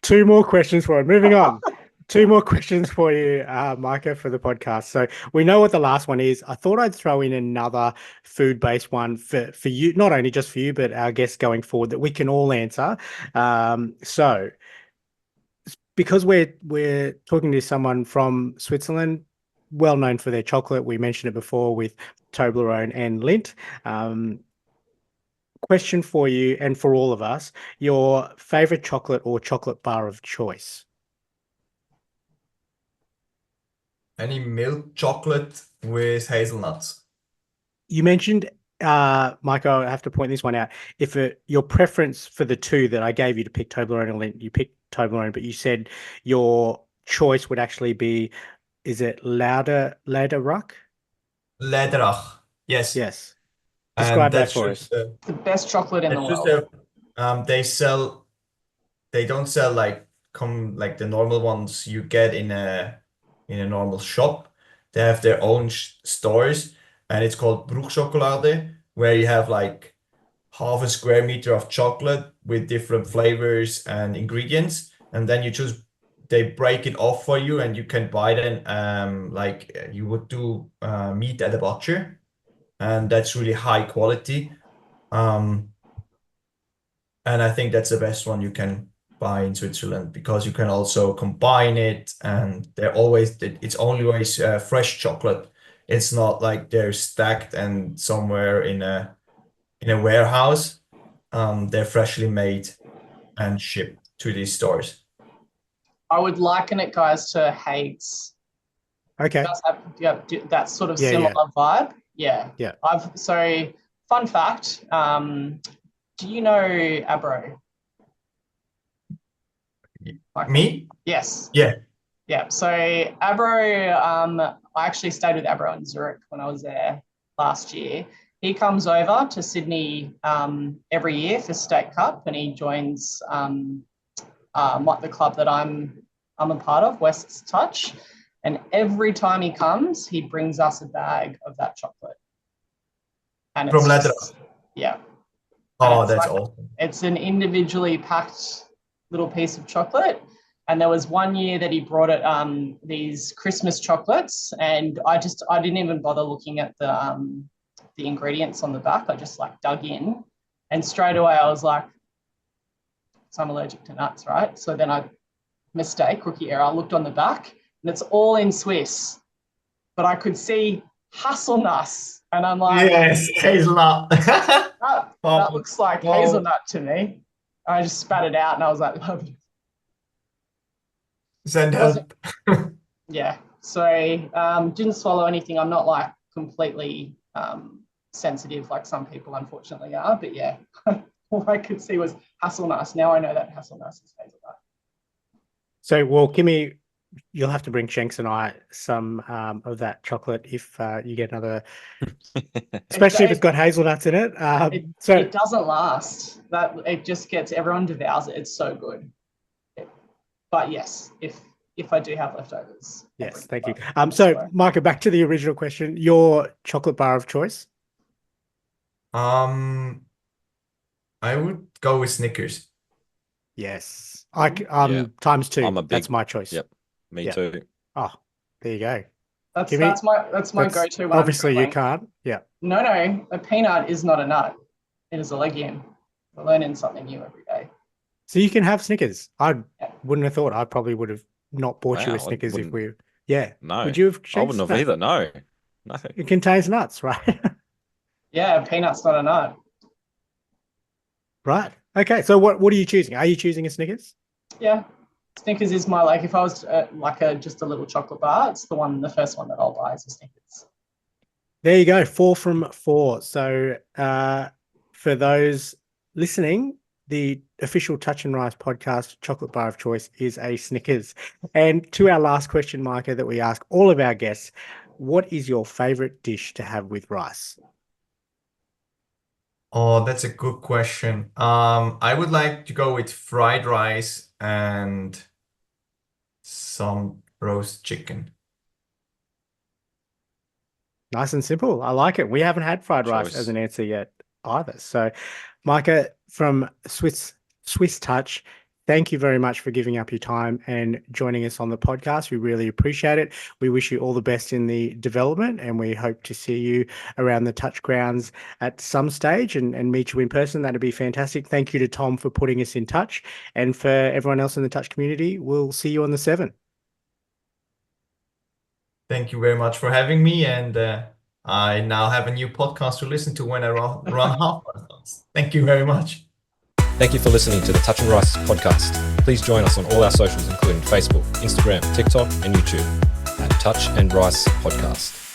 C: Two more questions for it. Moving on. Two more questions for you, Micah, for the podcast. So we know what the last one is. I thought I'd throw in another food-based one for you, not only just for you, but our guests going forward that we can all answer. So because we're talking to someone from Switzerland, well known for their chocolate. We mentioned it before with Toblerone and Lindt. Question for you and for all of us: your favorite chocolate or chocolate bar of choice?
E: Any milk chocolate with hazelnuts.
C: You mentioned, Michael, I have to point this one out. If your preference for the two that I gave you to pick Toblerone and Lindt, you picked Toblerone, but you said your choice would actually be, is it Lauderruck?
E: Lederach. Yes.
C: Yes.
E: And
C: Describe that
E: that's
C: for
E: just
C: us.
D: The best chocolate in the
E: that's just
D: world.
E: they don't sell like the normal ones you get in a normal shop. They have their own stores, and it's called Bruchschokolade, where you have like half a square meter of chocolate with different flavors and ingredients, and then they break it off for you, and you can buy them like you would do meat at a butcher, and that's really high quality. Um, and I think that's the best one you can buy in Switzerland because you can also combine it, and it's always fresh chocolate. It's not like they're stacked and somewhere in a warehouse. They're freshly made and shipped to these stores.
D: I would liken it, guys, to Haigh's.
C: Okay.
D: That sort of
C: Yeah,
D: similar
C: yeah.
D: vibe. Yeah.
C: Yeah.
D: Fun fact. Do you know Abro?
E: Me?
D: Yes.
E: Yeah.
D: Yeah. So Abro, I actually stayed with Abro in Zurich when I was there last year. He comes over to Sydney every year for State Cup, and he joins the club that I'm a part of, West's Touch. And every time he comes, he brings us a bag of that chocolate. And
E: From
D: it's
E: Lederach.
D: yeah.
E: Oh, that's awesome.
D: It's an individually packed little piece of chocolate. And there was one year that he brought it these Christmas chocolates, and I didn't even bother looking at the ingredients on the back. I just like dug in, and straight away I was like, so I'm allergic to nuts, right? So then rookie error, I looked on the back, and it's all in Swiss, but I could see hazelnuts, and I'm like,
E: yes, hazelnut.
D: that looks like hazelnut to me. I just spat it out, and I was like,
E: Send help.
D: Yeah. So didn't swallow anything. I'm not like completely sensitive like some people unfortunately are, but yeah, all I could see was hazelnuts. Now I know that hazelnuts is hazelnut.
C: So, well, Kimmy, you'll have to bring Shanks and I some of that chocolate if you get another, especially if it's got hazelnuts in it.
D: It doesn't last. It just gets, everyone devours it. It's so good. But yes, if I do have leftovers.
C: Yes, thank you. So, Micah, back to the original question. Your chocolate bar of choice?
E: I would go with Snickers.
C: Yes.
F: Yeah.
C: Times two.
F: I'm a big-
C: That's my choice.
F: Yep. Me
C: Yeah.
F: too.
C: Oh, there you go.
D: That's
C: Kimmy,
D: my go-to one.
C: Obviously, you can't. Yeah.
D: No, a peanut is not a nut. It is a legume. We're learning something new every day.
C: So you can have Snickers. I wouldn't have thought. I probably would have not bought you a
F: Wow, I
C: Snickers if
F: wouldn't-
C: we. Yeah.
F: No.
C: Would you have?
F: I wouldn't have
C: No.
F: either. No. Nothing.
C: It contains nuts, right?
D: Yeah, a peanut's not a nut.
C: Right. Okay. So what are you choosing? Are you choosing a Snickers?
D: Yeah. Snickers is my, like, if I was just a little chocolate bar, it's the first one that I'll buy is a Snickers.
C: There you go. 4 from 4. So for those listening, the official Touch and Rice podcast chocolate bar of choice is a Snickers. And to our last question, Micah, that we ask all of our guests, what is your favorite dish to have with rice?
E: Oh, that's a good question. I would like to go with fried rice and some roast chicken.
C: Nice and simple. I like it. We haven't had fried rice
F: Choice.
C: as an answer yet either. So, Micah from Swiss Touch, thank you very much for giving up your time and joining us on the podcast. We really appreciate it. We wish you all the best in the development, and we hope to see you around the touch grounds at some stage and meet you in person. That'd be fantastic. Thank you to Tom for putting us in touch, and for everyone else in the touch community, we'll see you on the 7.
E: Thank you very much for having me, and I now have a new podcast to listen to when I run half marathons. Thank you very much.
A: Thank you for listening to the Touch and Rice podcast. Please join us on all our socials, including Facebook, Instagram, TikTok, and YouTube at Touch and Rice Podcast.